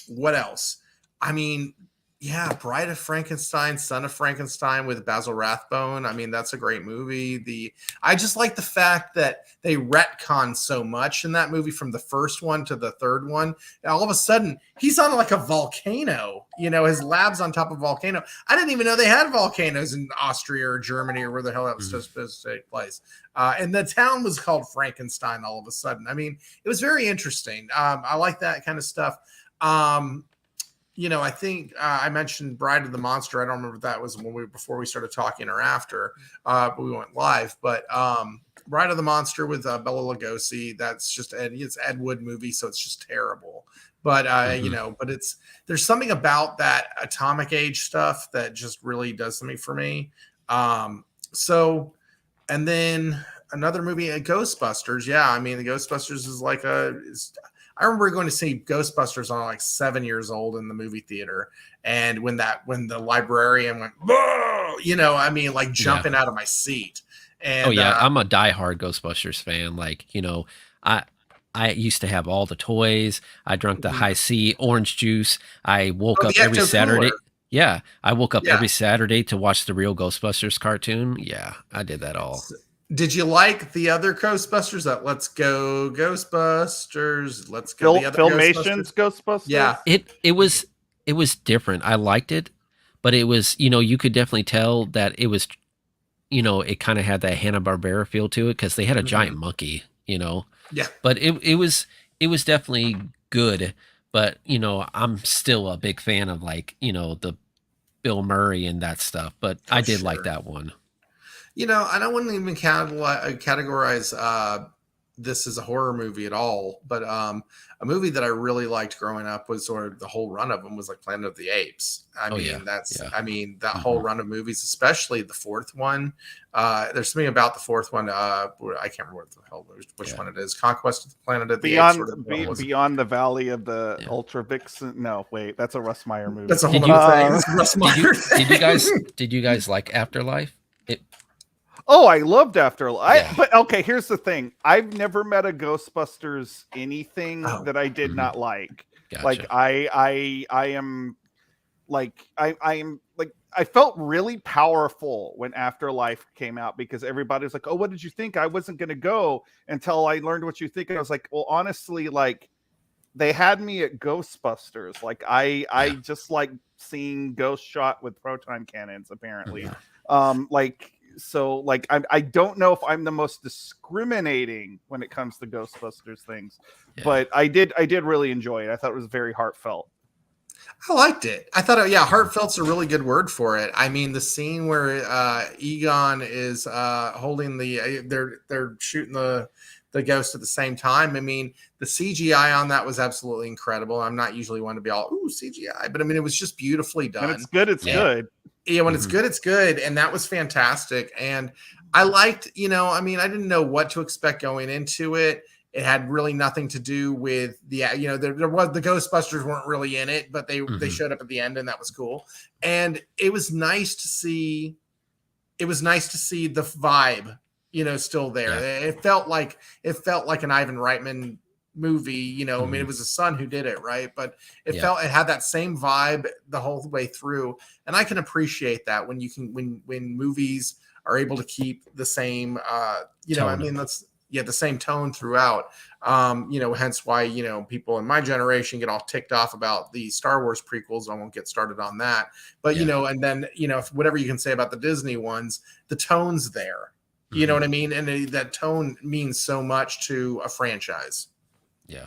Speaker 2: What else? I mean, yeah, Bride of Frankenstein, Son of Frankenstein with Basil Rathbone. I mean, that's a great movie. I just like the fact that they retcon so much in that movie from the first one to the third one. And all of a sudden, he's on like a volcano. You know, his lab's on top of a volcano. I didn't even know they had volcanoes in Austria or Germany or where the hell that was supposed to take place. And the town was called Frankenstein all of a sudden. I mean, it was very interesting. I like that kind of stuff. You know, I think I mentioned Bride of the Monster. I don't remember if that was before we started talking or after, but we went live. But Bride of the Monster with Bela Lugosi. That's just it's Ed Wood movie, so it's just terrible. But you know, but there's something about that atomic age stuff that just really does something for me. So, and then another movie, Ghostbusters. Yeah, I mean, the Ghostbusters is like I remember going to see Ghostbusters on like 7 years old in the movie theater. And when the librarian went, whoa, you know, I mean, like jumping out of my seat. And
Speaker 1: I'm a diehard Ghostbusters fan. Like, you know, I used to have all the toys. I drank the high C orange juice. I woke up every Saturday. Yeah. I woke up every Saturday to watch the real Ghostbusters cartoon. Yeah, I did that all.
Speaker 2: Did you like the other Ghostbusters? That Let's Go Ghostbusters, Let's Go the other
Speaker 3: Filmation's Ghostbusters?
Speaker 2: Yeah.
Speaker 1: It was different. I liked it, but it was, you know, you could definitely tell that it was, you know, it kind of had that Hanna-Barbera feel to it because they had a giant monkey, you know.
Speaker 2: Yeah.
Speaker 1: But it was definitely good, but you know, I'm still a big fan of like, you know, the Bill Murray and that stuff, but I did like that one.
Speaker 2: You know, and I wouldn't even categorize this as a horror movie at all. But a movie that I really liked growing up was sort of the whole run of them was like Planet of the Apes. I mean, that whole run of movies, especially the fourth one. There's something about the fourth one. I can't remember which one it is. Conquest of the Planet of the Apes.
Speaker 3: Beyond the Valley of the Ultra Vixen. No, wait, that's a Russ Meyer movie.
Speaker 2: That's a whole other thing. Russ Meyer.
Speaker 1: Did you guys like Afterlife?
Speaker 3: Oh, I loved Afterlife. But okay, here's the thing. I've never met a Ghostbusters anything that I did not like.
Speaker 1: Gotcha.
Speaker 3: Like I am like I felt really powerful when Afterlife came out because everybody's like, "Oh, what did you think?" I wasn't going to go until I learned what you think, and I was like, "Well, honestly, like they had me at Ghostbusters. Like I just like seeing ghosts shot with proton cannons apparently." So like I don't know if I'm the most discriminating when it comes to Ghostbusters things, but I did really enjoy it. I thought it was very heartfelt.
Speaker 2: I liked it. I thought, heartfelt's a really good word for it. I mean, the scene where Egon is holding they're shooting the ghost at the same time. I mean, the CGI on that was absolutely incredible. I'm not usually one to be all CGI, but I mean, it was just beautifully done.
Speaker 3: When it's good, it's good.
Speaker 2: Yeah, when it's good, it's good. And that was fantastic. And I liked, I mean, I didn't know what to expect going into it. It had really nothing to do with there was the Ghostbusters weren't really in it, but they showed up at the end and that was cool. And it was nice to see the vibe, still there. Yeah. It felt like an Ivan Reitman movie, I mean, it was a son who did it, right? But it had that same vibe the whole way through. And I can appreciate that when movies are able to keep the same the same tone throughout. Hence why, people in my generation get all ticked off about the Star Wars prequels. I won't get started on that. But and then, whatever you can say about the Disney ones, the tone's there. You know what I mean? And that tone means so much to a franchise.
Speaker 1: Yeah.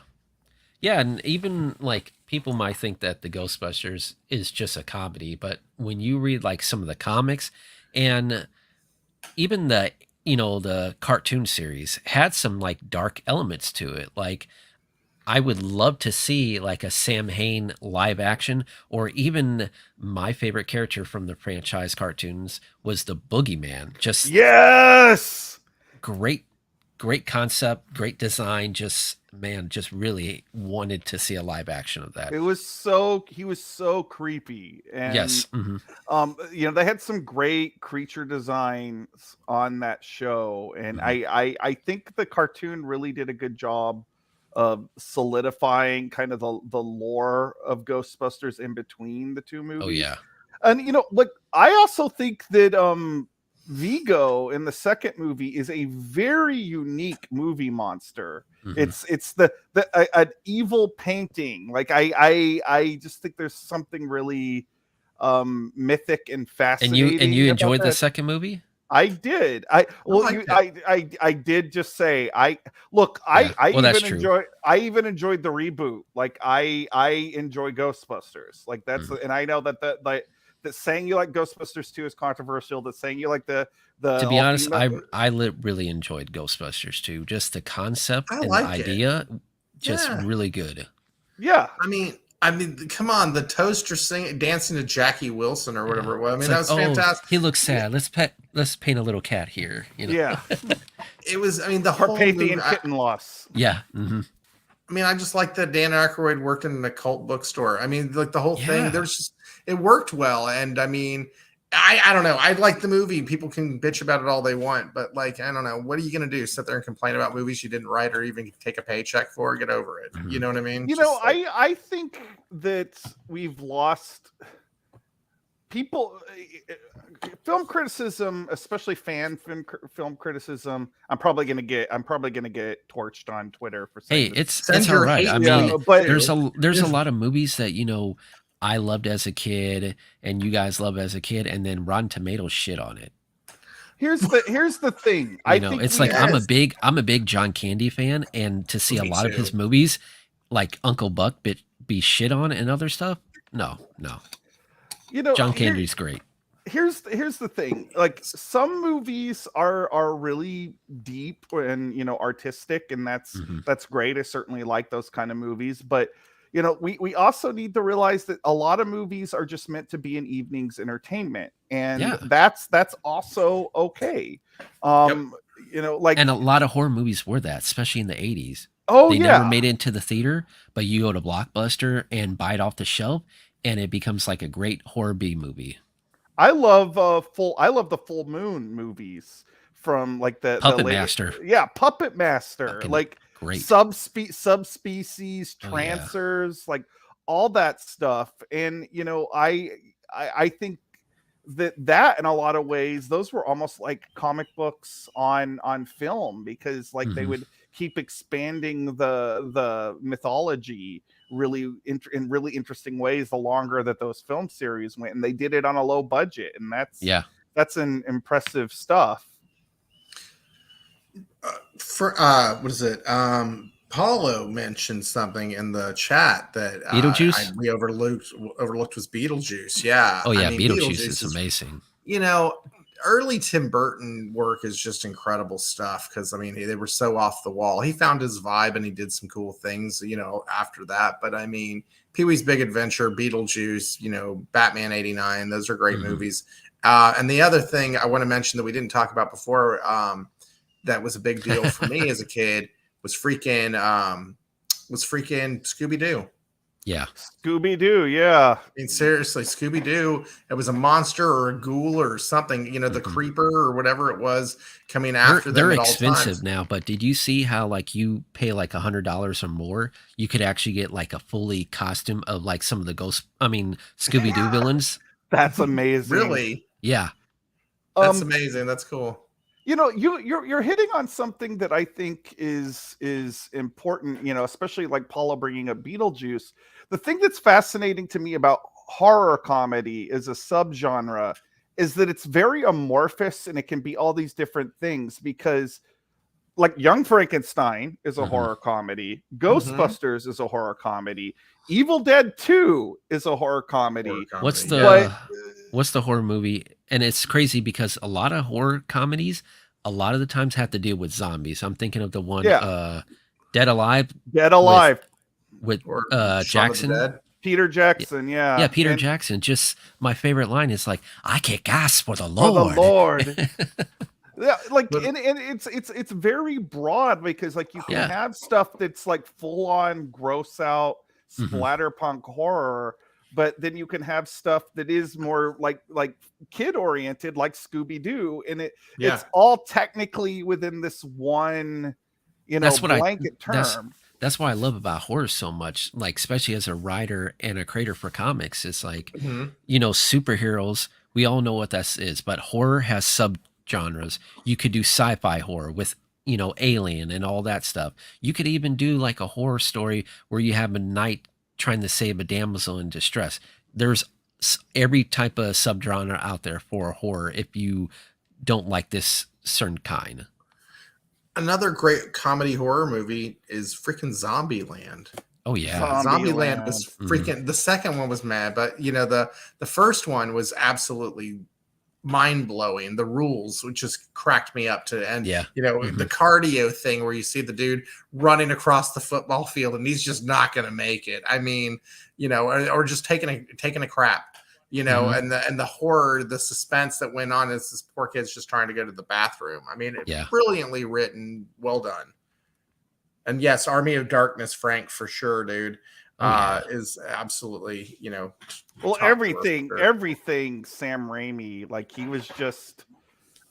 Speaker 1: Yeah, and even like people might think that the Ghostbusters is just a comedy, but when you read like some of the comics and even the cartoon series had some like dark elements to it. Like I would love to see like a Sam Hain live action, or even my favorite character from the franchise cartoons was the Boogeyman. Just
Speaker 3: yes,
Speaker 1: great concept, great design, just man, just really wanted to see a live action of that.
Speaker 3: He was so creepy, and
Speaker 1: Yes.
Speaker 3: they had some great creature designs on that show, and
Speaker 1: Mhm.
Speaker 3: I think the cartoon really did a good job of solidifying kind of the lore of Ghostbusters in between the two
Speaker 1: Oh
Speaker 3: movies.
Speaker 1: yeah.
Speaker 3: And like I also think that Vigo in the second movie is a very unique movie monster.
Speaker 1: Mhm.
Speaker 3: It's an evil painting. Like I just think there's something really mythic and
Speaker 1: And
Speaker 3: fascinating
Speaker 1: you
Speaker 3: about
Speaker 1: enjoyed the
Speaker 3: that.
Speaker 1: second movie?
Speaker 3: I did. I did just say
Speaker 1: Yeah.
Speaker 3: I
Speaker 1: Well, that's
Speaker 3: even
Speaker 1: true.
Speaker 3: enjoyed the reboot. Like I enjoy Ghostbusters. Like
Speaker 1: Mhm.
Speaker 3: and I know that that saying you like Ghostbusters 2 is controversial. That saying you like the
Speaker 1: To be
Speaker 3: all
Speaker 1: honest,
Speaker 3: female.
Speaker 1: really enjoyed Ghostbusters too. Just the concept
Speaker 2: I
Speaker 1: and the
Speaker 2: like it.
Speaker 1: idea, just
Speaker 2: Yeah.
Speaker 1: really good.
Speaker 3: Yeah.
Speaker 2: I mean, come on, the toaster dancing to Jackie Wilson or whatever it was. I mean,
Speaker 1: It's
Speaker 2: that
Speaker 1: like,
Speaker 2: was
Speaker 1: oh,
Speaker 2: fantastic.
Speaker 1: he looks sad. Let's paint a little cat here.
Speaker 3: Yeah.
Speaker 2: It was, I mean, the whole
Speaker 3: Carpathian
Speaker 2: movie.
Speaker 3: kitten loss.
Speaker 1: Yeah. Mm-hmm.
Speaker 2: I mean, I just like that Dan Aykroyd worked in an occult bookstore. I mean, like the whole thing,
Speaker 1: Yeah.
Speaker 2: there's just, it worked well. And I mean, I don't know. I like the movie. People can bitch about it all they want, but like, I don't know. What are you going to do? Sit there and complain about movies you didn't write or even take a paycheck for? Get over it.
Speaker 1: Mhm.
Speaker 2: You know what I mean?
Speaker 3: I think that we've lost people film criticism, especially film criticism. I'm probably gonna get torched on Twitter for saying
Speaker 1: Hey,
Speaker 3: this.
Speaker 1: it's all right. I mean,
Speaker 3: but
Speaker 1: there's a lot of movies that I loved as a kid, and you guys love as a kid, and then Rotten Tomatoes shit on it.
Speaker 3: here's the thing. I think
Speaker 1: it's like I'm a big John Candy fan, and to see a lot of his movies, like Uncle Buck, be shit on and other stuff. No. John Candy's great.
Speaker 3: Here's the thing. Like some movies are really deep and artistic, and that's great. I certainly like those kind of movies, but we also need to realize that a lot of movies are just meant to be an evening's entertainment, and that's also okay. And a
Speaker 1: lot of horror movies were that, especially in the 80s.
Speaker 3: Oh,
Speaker 1: they never made it into the theater, but you go to Blockbuster and buy it off the shelf, and it becomes like a great horror B movie.
Speaker 3: I love the Full Moon movies from like the
Speaker 1: Puppet Master.
Speaker 3: Yeah, Puppet Master.
Speaker 1: Fucking
Speaker 3: like
Speaker 1: great.
Speaker 3: Subspecies, Trancers, like all that stuff. And I think that in a lot of ways those were almost like comic books on film, because like they would keep expanding the mythology in really interesting ways the longer that those film series went, and they did it on a low budget, and that's an impressive stuff.
Speaker 2: For what is it? Paulo mentioned something in the chat that
Speaker 1: Beetlejuice
Speaker 2: we overlooked was Beetlejuice. Yeah.
Speaker 1: Oh yeah, I mean, Beetlejuice is amazing.
Speaker 2: Early Tim Burton work is just incredible stuff, because I mean they were so off the wall. He found his vibe and he did some cool things, after that. But I mean, Pee-wee's Big Adventure, Beetlejuice, Batman '89, those are great movies. And the other thing I want to mention that we didn't talk about before, that was a big deal for me as a kid, was freaking Scooby-Doo.
Speaker 1: Yeah.
Speaker 3: Scooby-Doo, yeah.
Speaker 2: I mean, seriously, Scooby-Doo, it was a monster or a ghoul or something, the creeper or whatever it was coming after them.
Speaker 1: They're expensive now, but did you see how like you pay like $100 or more, you could actually get like a fully costume of like some of the Scooby-Doo villains?
Speaker 3: That's amazing.
Speaker 2: Really?
Speaker 1: Yeah.
Speaker 2: That's amazing. That's cool.
Speaker 3: You're hitting on something that I think is important, especially like Paula bringing up Beetlejuice. The thing that's fascinating to me about horror comedy as a subgenre is that it's very amorphous, and it can be all these different things, because like Young Frankenstein is a horror comedy, Ghostbusters is a horror comedy, Evil Dead 2 is a horror comedy.
Speaker 1: What's the horror movie? And it's crazy because a lot of horror comedies, a lot of the times have to deal with zombies. I'm thinking of the one, Dead Alive. With Jackson.
Speaker 3: Peter Jackson, yeah.
Speaker 1: Yeah, Peter Jackson. Just my favorite line is like, I kick ass for the Lord.
Speaker 3: For the Lord. Yeah, like,
Speaker 2: But
Speaker 3: and it's very broad because like you can
Speaker 1: Yeah.
Speaker 3: have stuff that's like full on gross out
Speaker 1: Mhm.
Speaker 3: splatterpunk horror, but then you can have stuff that is more like kid oriented, like Scooby Doo, and
Speaker 2: yeah,
Speaker 3: it's all technically within this one,
Speaker 1: That's what I
Speaker 3: blanket
Speaker 1: that's
Speaker 3: term.
Speaker 1: that's what I love about horror so much. Like, especially as a writer and a creator for comics, it's like,
Speaker 2: mhm.
Speaker 1: superheroes, we all know what that is, but horror has subgenres. You could do sci-fi horror with, Alien and all that stuff. You could even do like a horror story where you have a knight trying to save a damsel in distress. There's every type of subgenre out there for horror if you don't like this certain kind.
Speaker 2: Another great comedy horror movie is freaking Zombieland.
Speaker 1: Oh yeah.
Speaker 2: Zombieland
Speaker 3: Zombieland.
Speaker 2: was
Speaker 1: Mhm.
Speaker 2: freaking. The second one was mad, but the first one was absolutely mind blowing. The rules, which just cracked me up to, and
Speaker 1: Yeah.
Speaker 2: the
Speaker 1: Mhm.
Speaker 2: cardio thing where you see the dude running across the football field and he's just not going to make it. I mean, or just taking a crap.
Speaker 1: Mhm.
Speaker 2: And the horror, the suspense that went on as this poor kid's just trying to go to the bathroom. I mean,
Speaker 1: Yeah.
Speaker 2: brilliantly written, well done. And yes, Army of Darkness, Frank, for sure, dude,
Speaker 1: Oh yeah.
Speaker 2: is absolutely,
Speaker 3: Well,
Speaker 2: top for sure.
Speaker 3: everything Sam Raimi, like he was just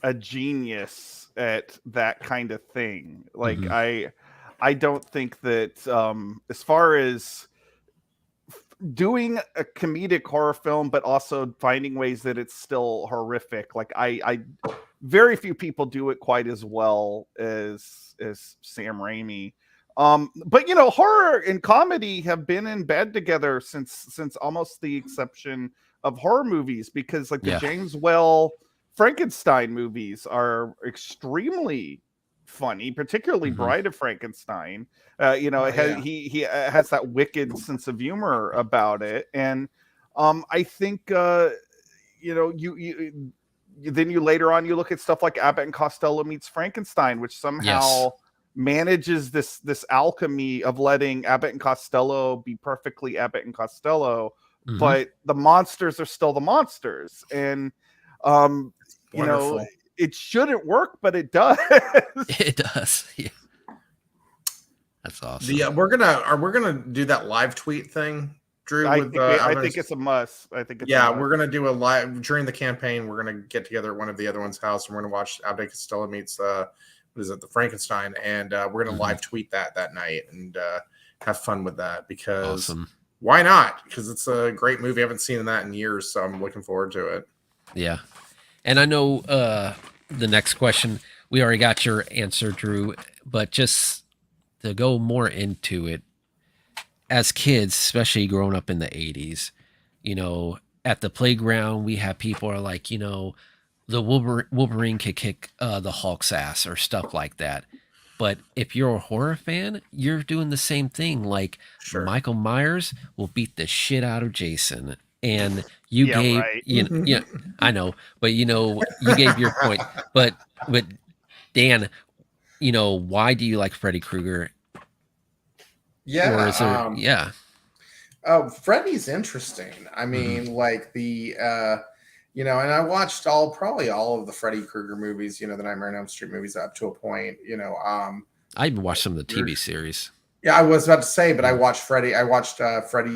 Speaker 3: a genius at that kind of thing. Like
Speaker 1: Mhm.
Speaker 3: I don't think that as far as doing a comedic horror film but also finding ways that it's still horrific, like I very few people do it quite as well as Sam Raimi. But horror and comedy have been in bed together since almost the exception of horror movies, because like the
Speaker 1: Yeah.
Speaker 3: James Well Frankenstein movies are extremely funny, particularly
Speaker 1: Mhm.
Speaker 3: Bride of Frankenstein.
Speaker 2: Oh
Speaker 3: It has,
Speaker 2: yeah,
Speaker 3: he has that wicked sense of humor about it, and I think you then you later on you look at stuff like Abbott and Costello meets Frankenstein, which
Speaker 1: Yes.
Speaker 3: somehow manages this alchemy of letting Abbott and Costello be perfectly Abbott and Costello,
Speaker 1: Mhm.
Speaker 3: but the monsters are still the monsters, and um, you know
Speaker 2: wonderful.
Speaker 3: it shouldn't work, but it does.
Speaker 1: It does. Yeah. That's
Speaker 2: The
Speaker 1: awesome.
Speaker 2: we're gonna do that live tweet thing, Drew, with
Speaker 3: I
Speaker 2: Alvin's.
Speaker 3: think it's a must. I think it's a
Speaker 2: Yeah,
Speaker 3: must.
Speaker 2: we're gonna do a live during the campaign. We're gonna get together at one of the other one's house, and we're gonna watch Abbott Costello meets what is it, the Frankenstein, and we're gonna
Speaker 1: Mhm.
Speaker 2: live tweet that night and have fun with that because
Speaker 1: Awesome.
Speaker 2: why not? Because it's a great movie. I haven't seen that in years, so I'm looking forward to it.
Speaker 1: Yeah. And I know the next question, we already got your answer, Drew, but just to go more into it, as kids, especially growing up in the 80s, at the playground, we have people are like, the Wolverine could kick the Hulk's ass or stuff like that. But if you're a horror fan, you're doing the same thing. Like
Speaker 2: Sure.
Speaker 1: Michael Myers will beat the shit out of Jason. And you
Speaker 3: Yeah,
Speaker 1: gave,
Speaker 3: right.
Speaker 1: I know, but you gave your point. But Dan, why do you like Freddy Krueger? Or is there,
Speaker 2: Yeah.
Speaker 1: yeah.
Speaker 2: Oh, Freddy's interesting. I
Speaker 1: Hmm.
Speaker 2: mean, like and I watched probably all of the Freddy Krueger movies, the Nightmare on Elm Street movies up to a point,
Speaker 1: I even watched some of the TV
Speaker 2: there's,
Speaker 1: series.
Speaker 2: yeah, I was about to say, but
Speaker 1: Mhm.
Speaker 2: I watched Freddy,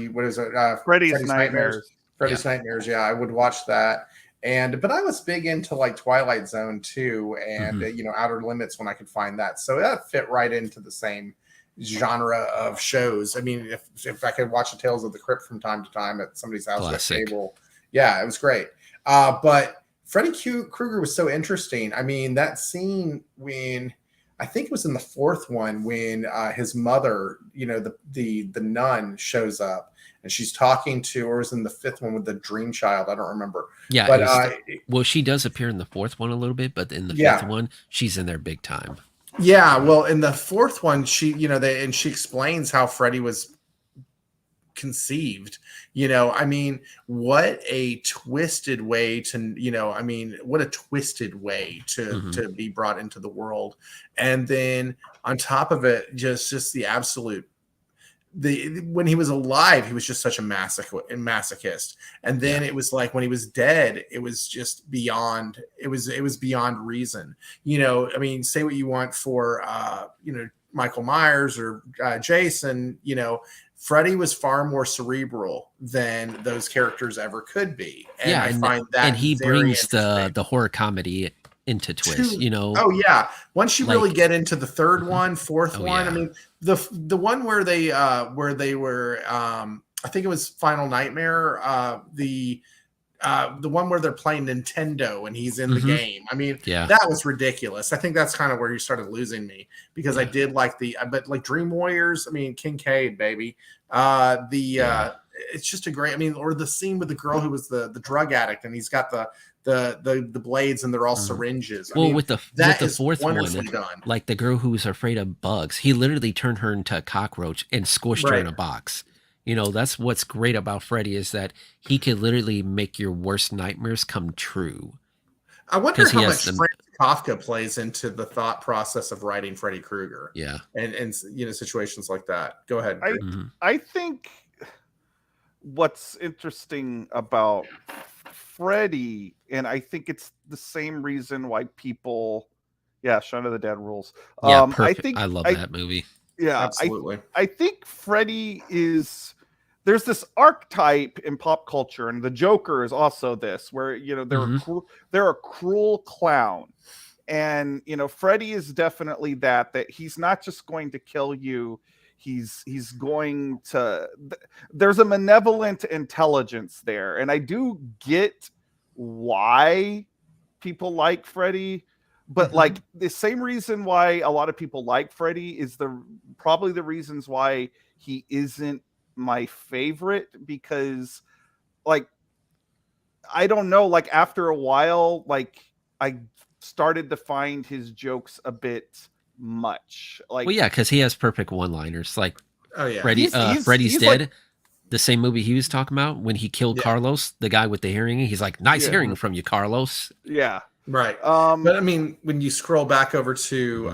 Speaker 2: what is it?
Speaker 3: Freddy's
Speaker 2: Freddy's Nightmares.
Speaker 3: Nightmares.
Speaker 1: Yeah.
Speaker 2: Freddy's Nightmares, yeah, I would watch that. But I was big into like Twilight Zone too, and
Speaker 1: Hmm.
Speaker 2: Outer Limits when I could find that. So that fit right into the same genre of shows. I mean, if I could watch the Tales of the Crypt from time to time at somebody's house who had
Speaker 1: Classic.
Speaker 2: cable, yeah, it was great. But Freddy Krueger was so interesting. I mean, that scene when I think it was in the fourth one when his mother, the nun shows up and she's talking to, or was in the fifth one with the dream child. I don't remember,
Speaker 1: Yeah,
Speaker 2: but
Speaker 1: well, she does appear in the fourth one a little bit, but in the fifth
Speaker 2: yeah,
Speaker 1: one, she's in there big time.
Speaker 2: yeah. Well, in the fourth one, she explains how Freddy was conceived. I mean, what a twisted way to, what a twisted way to
Speaker 1: Hmm.
Speaker 2: be brought into the world. And then on top of it, just the absolute when he was alive, he was just such a masochist. And then it was like when he was dead, it was just beyond, it was beyond reason. You know, I mean, say what you want for, you know, Michael Myers or Jason, you know, Freddy was far more cerebral than those characters ever could be. And I find that,
Speaker 1: and he brings the horror comedy into Twist, you know.
Speaker 2: Oh yeah. Once you really get into the third one, fourth one,
Speaker 1: yeah.
Speaker 2: I mean, the one where they were I think it was Final Nightmare, the one where they're playing Nintendo and he's in the game. I mean, that was ridiculous. I think that's kind of where you started losing me, because I did like but like Dream Warriors, I mean, Kincaid, baby. It's just a great, I mean, or the scene with the girl who was the drug addict and he's got the blades and they're all syringes.
Speaker 1: Well,
Speaker 2: I mean,
Speaker 1: with the fourth one,
Speaker 2: done.
Speaker 1: Like the girl who was afraid of bugs, he literally turned her into a cockroach and squished her in a box. You know, that's what's great about Freddy, is that he could literally make your worst nightmares come true.
Speaker 2: I wonder how much Franz Kafka plays into the thought process of writing Freddy Krueger.
Speaker 1: Yeah.
Speaker 2: And you know, situations like that. Go ahead.
Speaker 3: I think what's interesting about Freddy, and I think it's the same reason why people, Shaun of the Dead rules.
Speaker 1: Yeah, perfect. I love that movie.
Speaker 3: Yeah,
Speaker 2: absolutely.
Speaker 3: I think Freddy there's this archetype in pop culture, and the Joker is also this, where, you know, they're a cruel clown. And, you know, Freddy is definitely that he's not just going to kill you. He's going to, there's a malevolent intelligence there. And I do get why people like Freddy, but like the same reason why a lot of people like Freddy is probably the reasons why he isn't my favorite, because like, I don't know, like after a while, like I started to find his jokes a bit much. Like,
Speaker 1: well, yeah, because he has perfect one-liners. Like, Freddy's
Speaker 3: he's
Speaker 1: Dead,
Speaker 3: like,
Speaker 1: the same movie he was talking about when he killed Carlos, the guy with the hearing. He's like, "Nice hearing from you, Carlos."
Speaker 3: Yeah,
Speaker 2: right. But I mean, when you scroll back over to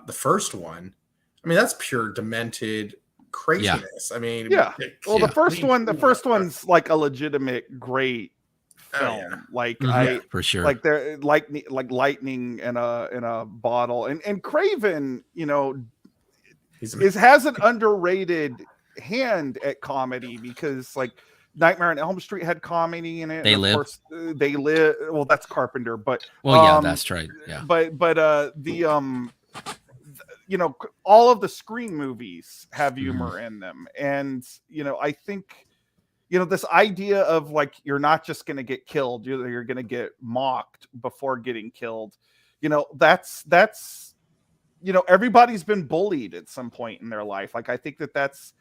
Speaker 2: the first one, I mean, that's pure demented craziness. I mean,
Speaker 3: well, the first one's like a legitimate great film. Like
Speaker 1: for sure.
Speaker 3: Like they're like lightning in a bottle, and Craven, you know, has an underrated hand at comedy, because like Nightmare on Elm Street had comedy in it.
Speaker 1: They
Speaker 3: and
Speaker 1: Live.
Speaker 3: Of course, They Live. Well, that's Carpenter, but
Speaker 1: that's right. Yeah,
Speaker 3: but you know, all of the Scream movies have humor in them, and you know, I think, you know, this idea of like, you're not just going to get killed, you're going to get mocked before getting killed. You know, that's, you know, everybody's been bullied at some point in their life. Like, I think that's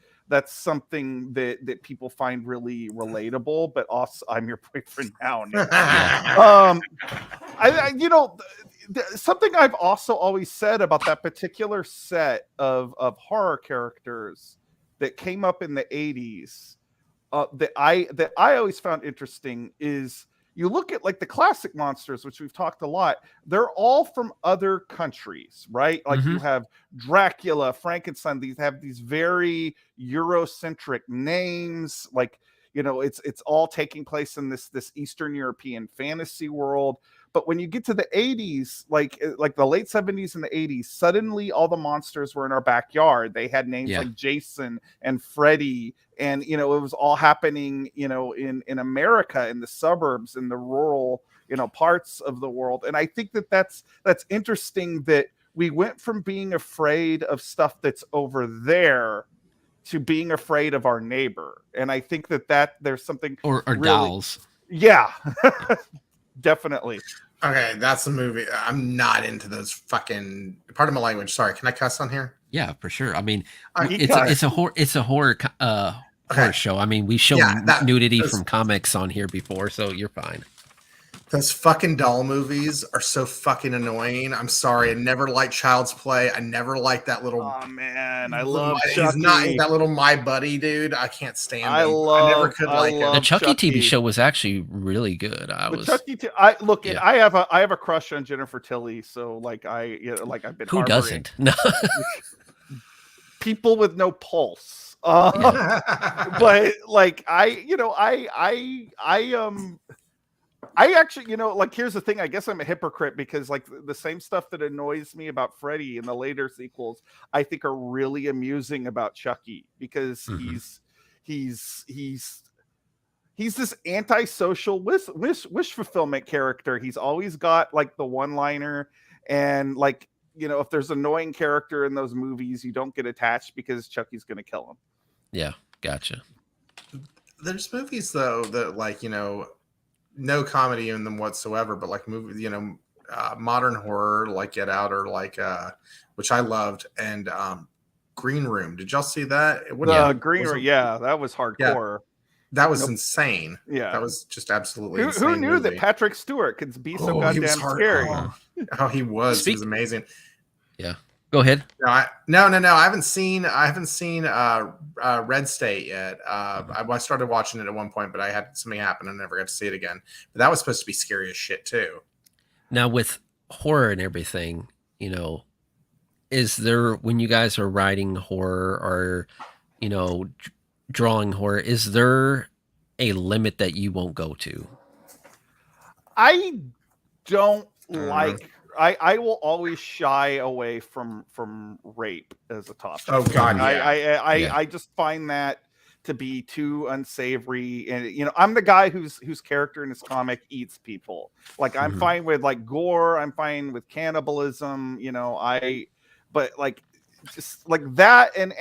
Speaker 3: something that people find really relatable, but also, I'm your boyfriend now. You know, something I've also always said about that particular set of horror characters that came up in the 80s, that I always found interesting is, you look at like the classic monsters, which we've talked a lot, they're all from other countries, right? Like you have Dracula, Frankenstein, these have these very Eurocentric names. Like, you know, it's all taking place in this Eastern European fantasy world. But when you get to the 80s, like the late 70s and the 80s, suddenly all the monsters were in our backyard. They had names like Jason and Freddy, and, you know, it was all happening, you know, in America, in the suburbs, in the rural, you know, parts of the world. And I think that's interesting, that we went from being afraid of stuff that's over there to being afraid of our neighbor. And I think that there's something,
Speaker 1: or
Speaker 3: really,
Speaker 1: dolls.
Speaker 3: Yeah. Definitely.
Speaker 2: Okay, that's the movie. I'm not into those fucking, pardon my language. Sorry, can I cuss on here?
Speaker 1: Yeah, for sure. I mean, it's a horror show. I mean, we've shown nudity from comics on here before, so you're fine.
Speaker 2: Those fucking doll movies are so fucking annoying. I'm sorry. I never liked Child's Play. I never liked that little.
Speaker 3: Oh man, I love Chucky.
Speaker 2: He's not that little My Buddy dude. I can't stand him. I never could like him.
Speaker 1: The Chucky TV show was actually really good.
Speaker 3: I have a crush on Jennifer Tilly. So like I've been.
Speaker 1: Who doesn't? No.
Speaker 3: People with no pulse. But like I actually, like, here's the thing. I guess I'm a hypocrite because, like, the same stuff that annoys me about Freddy in the later sequels, I think are really amusing about Chucky, because he's this antisocial wish fulfillment character. He's always got like the one liner, and like, if there's an annoying character in those movies, you don't get attached because Chucky's gonna kill him.
Speaker 1: Yeah, gotcha.
Speaker 2: There's movies though that, like, no comedy in them whatsoever, but like movies, modern horror like Get Out, or like which I loved, and Green Room. Did y'all see that?
Speaker 3: Green Room, yeah, that was hardcore.
Speaker 2: That was insane.
Speaker 3: Yeah,
Speaker 2: that was just absolutely insane.
Speaker 3: Who knew that Patrick Stewart could be so goddamn scary?
Speaker 2: He was amazing.
Speaker 1: Yeah, go ahead.
Speaker 2: No. I haven't seen Red State yet. I started watching it at one point, but I had something happen and never got to see it again. But that was supposed to be scary as shit too.
Speaker 1: Now, with horror and everything, is there, when you guys are writing horror or drawing horror, is there a limit that you won't go to?
Speaker 3: I don't like. I will always shy away from rape as a topic.
Speaker 2: Oh God,
Speaker 3: yeah. I just find that to be too unsavory, and I'm the guy whose character in his comic eats people. Like, I'm fine with like gore, I'm fine with cannibalism, but like, just like that, and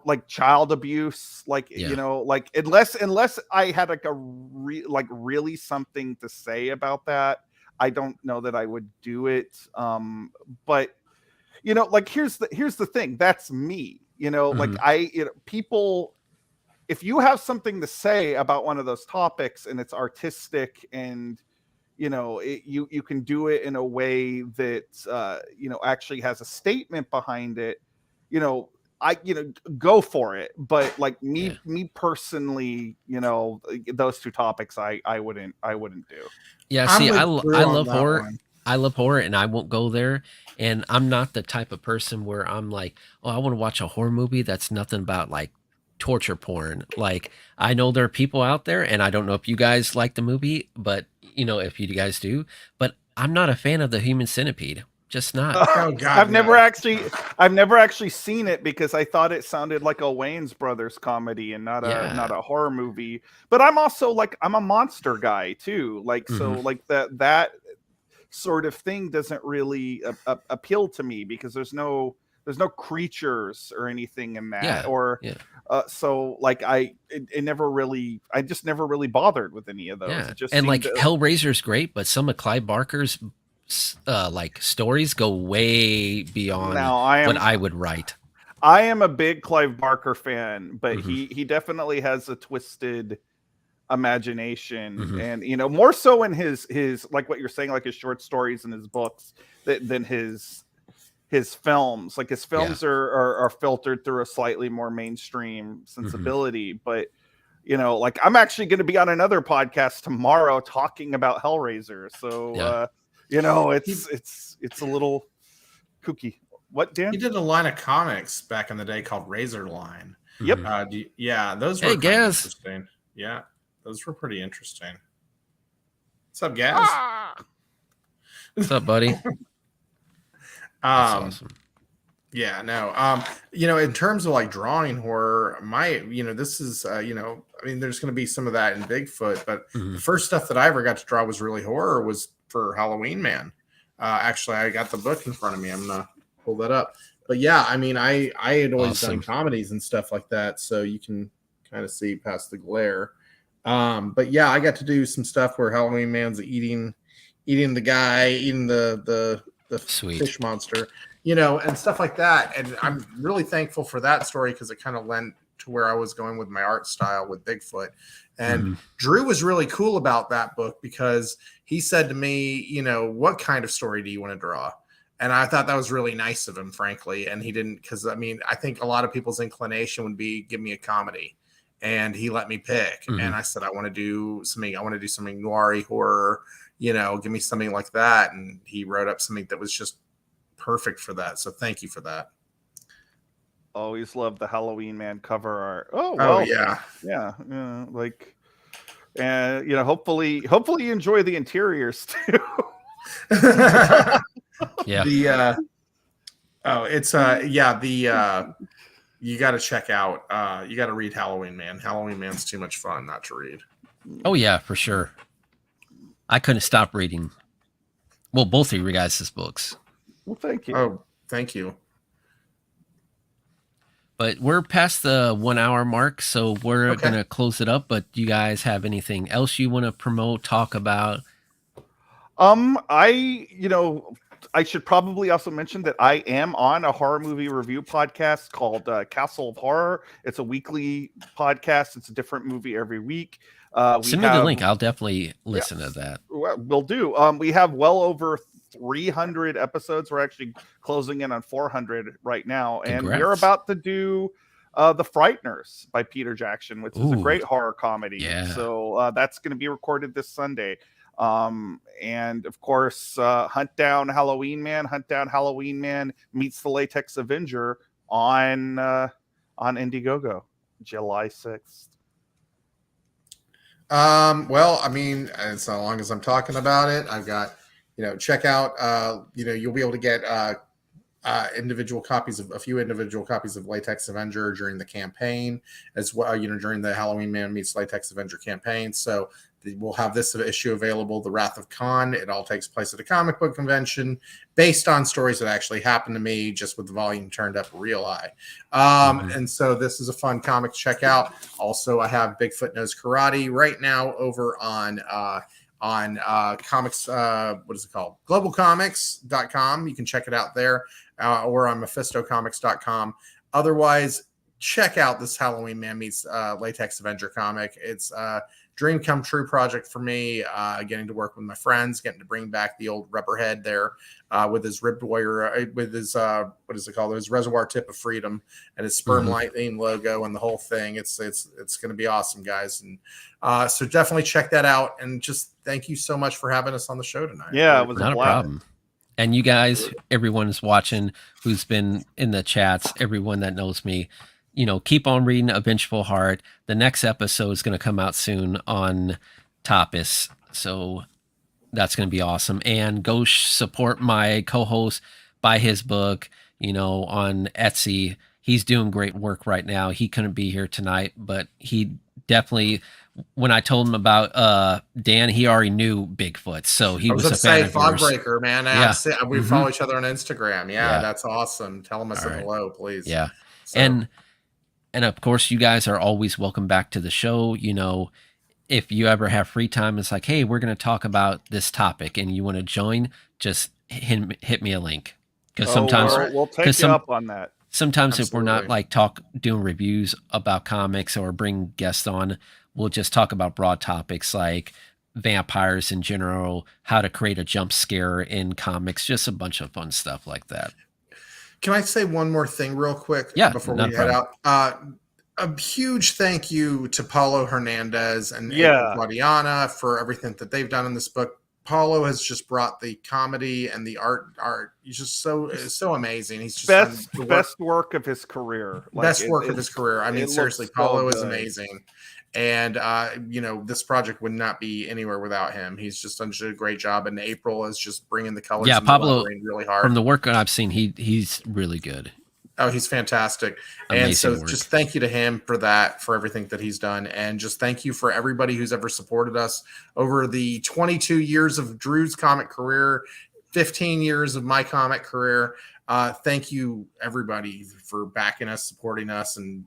Speaker 3: like child abuse, like, like, unless I had like really something to say about that, I don't know that I would do it. But like, here's the thing. That's me. Like, people, if you have something to say about one of those topics and it's artistic, and you can do it in a way that actually has a statement behind it, I go for it. But like me personally, those two topics I wouldn't do.
Speaker 1: Yeah, see, I love horror. I love horror, and I won't go there. And I'm not the type of person where I'm like, oh, I want to watch a horror movie that's nothing about like torture porn. Like, I know there are people out there, and I don't know if you guys like the movie, but if you guys do, but I'm not a fan of the Human Centipede. Just not.
Speaker 2: Oh God,
Speaker 3: I've never actually seen it, because I thought it sounded like a Wayne's Brothers comedy and not a horror movie. But I'm also like, I'm a monster guy too. Like, so like that sort of thing doesn't really appeal to me, because there's no creatures or anything in that. So like, I just never really bothered with any of those.
Speaker 1: Yeah.
Speaker 3: It just
Speaker 1: and like Hellraiser's great, but some of Clive Barker's like stories go way beyond what I would write.
Speaker 3: I am a big Clive Barker fan, but he definitely has a twisted imagination, and more so in his like what you're saying, like his short stories and his books, than his films. Like, his films are filtered through a slightly more mainstream sensibility. But like, I'm actually going to be on another podcast tomorrow talking about Hellraiser, so it's a little kooky. What, Dan?
Speaker 2: He did a line of comics back in the day called Razor Line.
Speaker 3: Yep.
Speaker 2: Those were interesting. Yeah, those were pretty interesting. What's up, Gaz?
Speaker 1: What's up, buddy? That's awesome.
Speaker 2: Yeah, no. In terms of like drawing horror, this is I mean, there's going to be some of that in Bigfoot, but the first stuff that I ever got to draw was really horror, was for Halloween Man. Actually, I got the book in front of me. I'm gonna pull that up. But yeah, I mean, I had always done comedies and stuff like that, so you can kind of see past the glare. But yeah, I got to do some stuff where Halloween Man's eating the guy, eating the fish monster, and stuff like that. And I'm really thankful for that story, because it kind of lent to where I was going with my art style with Bigfoot. And Drew was really cool about that book, because he said to me, what kind of story do you want to draw? And I thought that was really nice of him, frankly. And he didn't, because I mean, I think a lot of people's inclination would be, give me a comedy. And he let me pick. And I said, I want to do something noir-y horror, give me something like that. And he wrote up something that was just perfect for that. So thank you for that.
Speaker 3: Always love the Halloween Man cover art. Oh
Speaker 2: Oh
Speaker 3: well,
Speaker 2: yeah.
Speaker 3: yeah, like, and hopefully you enjoy the interiors too.
Speaker 1: Yeah.
Speaker 2: The it's you got to check out. You got to read Halloween Man. Halloween Man's too much fun not to read.
Speaker 1: Oh yeah, for sure. I couldn't stop reading. Well, both of you guys' books.
Speaker 3: Well, thank you.
Speaker 2: Oh, thank you.
Speaker 1: But we're past the 1 hour mark, so we're
Speaker 2: Okay.
Speaker 1: gonna close it up. But do you guys have anything else you want to promote, talk about?
Speaker 3: I should probably also mention that I am on a horror movie review podcast called Castle of Horror. It's a weekly podcast. It's a different movie every week.
Speaker 1: Send me the link. I'll definitely listen to that.
Speaker 3: We'll do. We have well over 300 episodes. We're actually closing in on 400 right now, and
Speaker 1: Congrats.
Speaker 3: we're about to do The Frighteners by Peter Jackson, which is a
Speaker 1: Ooh.
Speaker 3: great horror comedy.
Speaker 1: Yeah.
Speaker 3: So that's going to be recorded this Sunday. And of course, Hunt Down Halloween Man meets the Latex Avenger on Indiegogo, July 6th.
Speaker 2: Well, I mean, as long as I'm talking about it, I've got, check out, you'll be able to get individual copies of a few individual copies of Latex Avenger during the campaign as well, during the Halloween Man meets Latex Avenger campaign. So we'll have this issue available, The Wrath of Khan. It all takes place at a comic book convention based on stories that actually happened to me, just with the volume turned up real high. And so this is a fun comic to check out. Also, I have Bigfoot Knows Karate right now over on comics, what is it called? globalcomics.com. You can check it out there, or on mephistocomics.com. Otherwise, check out this Halloween Man meets Latex Avenger comic. It's dream come true project for me, getting to work with my friends, getting to bring back the old Rubberhead there with his Ribbed Warrior, with his what is it called, his Reservoir Tip of Freedom and his Sperm Lightning logo and the whole thing. It's going to be awesome, guys. And so definitely check that out, and just thank you so much for having us on the show tonight.
Speaker 3: Yeah, it was
Speaker 1: Not a problem. And you guys, everyone who's watching, who's been in the chats, everyone that knows me, keep on reading A Vengeful Heart. The next episode is going to come out soon on Topis. So that's going to be awesome. And go support my co-host, buy his book, on Etsy. He's doing great work right now. He couldn't be here tonight, but he definitely, when I told him about Dan, he already knew Bigfoot. So he was a fan of yours.
Speaker 2: Fogbreaker, man.
Speaker 1: Yeah.
Speaker 2: We follow each other on Instagram.
Speaker 1: Yeah.
Speaker 2: That's awesome. Tell him I said hello, please.
Speaker 1: Yeah.
Speaker 2: So.
Speaker 1: And of course, you guys are always welcome back to the show. If you ever have free time, it's like, hey, we're going to talk about this topic and you want to join, just hit me a link. Because sometimes
Speaker 3: we'll take you up on that.
Speaker 1: Sometimes if we're not doing reviews about comics or bring guests on, we'll just talk about broad topics like vampires in general, how to create a jump scare in comics, just a bunch of fun stuff like that.
Speaker 2: Can I say one more thing real quick before we head out? A huge thank you to Paulo Hernandez and Guadiana for everything that they've done in this book. Paulo has just brought the comedy and the art. He's just so amazing. He's just
Speaker 3: best work of his career.
Speaker 2: Best work of his career. I mean, seriously, Paulo is amazing. And, this project would not be anywhere without him. He's just done a great job. And April is just bringing the colors.
Speaker 1: Yeah, Pablo,
Speaker 2: really hard.
Speaker 1: From the work I've seen, he's really good.
Speaker 2: Oh, he's fantastic.
Speaker 1: Amazing
Speaker 2: and so
Speaker 1: work.
Speaker 2: Just thank you to him for that, for everything that he's done. And just thank you for everybody who's ever supported us over the 22 years of Drew's comic career, 15 years of my comic career. Thank you, everybody, for backing us, supporting us, and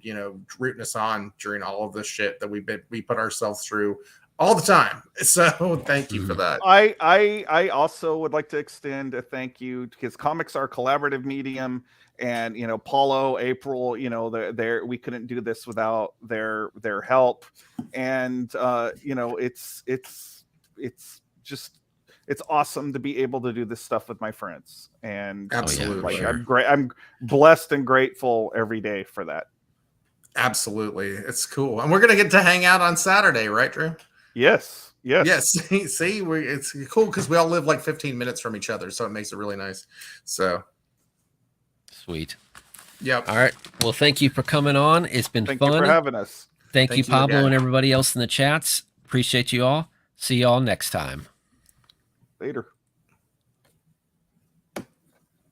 Speaker 2: rooting us on during all of this shit that we put ourselves through all the time. So thank you for that.
Speaker 3: I also would like to extend a thank you, because comics are a collaborative medium, and Paulo, April, we couldn't do this without their help, and it's awesome to be able to do this stuff with my friends. And
Speaker 2: absolutely,
Speaker 3: I'm blessed and grateful every day for that.
Speaker 2: Absolutely. It's cool. And we're going to get to hang out on Saturday, right, Drew?
Speaker 3: Yes.
Speaker 2: See, it's cool because we all live like 15 minutes from each other. So it makes it really nice. So
Speaker 1: sweet.
Speaker 2: Yep.
Speaker 1: All right. Well, thank you for coming on. It's been
Speaker 3: Thank
Speaker 1: fun.
Speaker 3: you for having us.
Speaker 1: Thank you, Pablo,
Speaker 2: again.
Speaker 1: and everybody else in the chats. Appreciate you all. See you all next time.
Speaker 3: Later.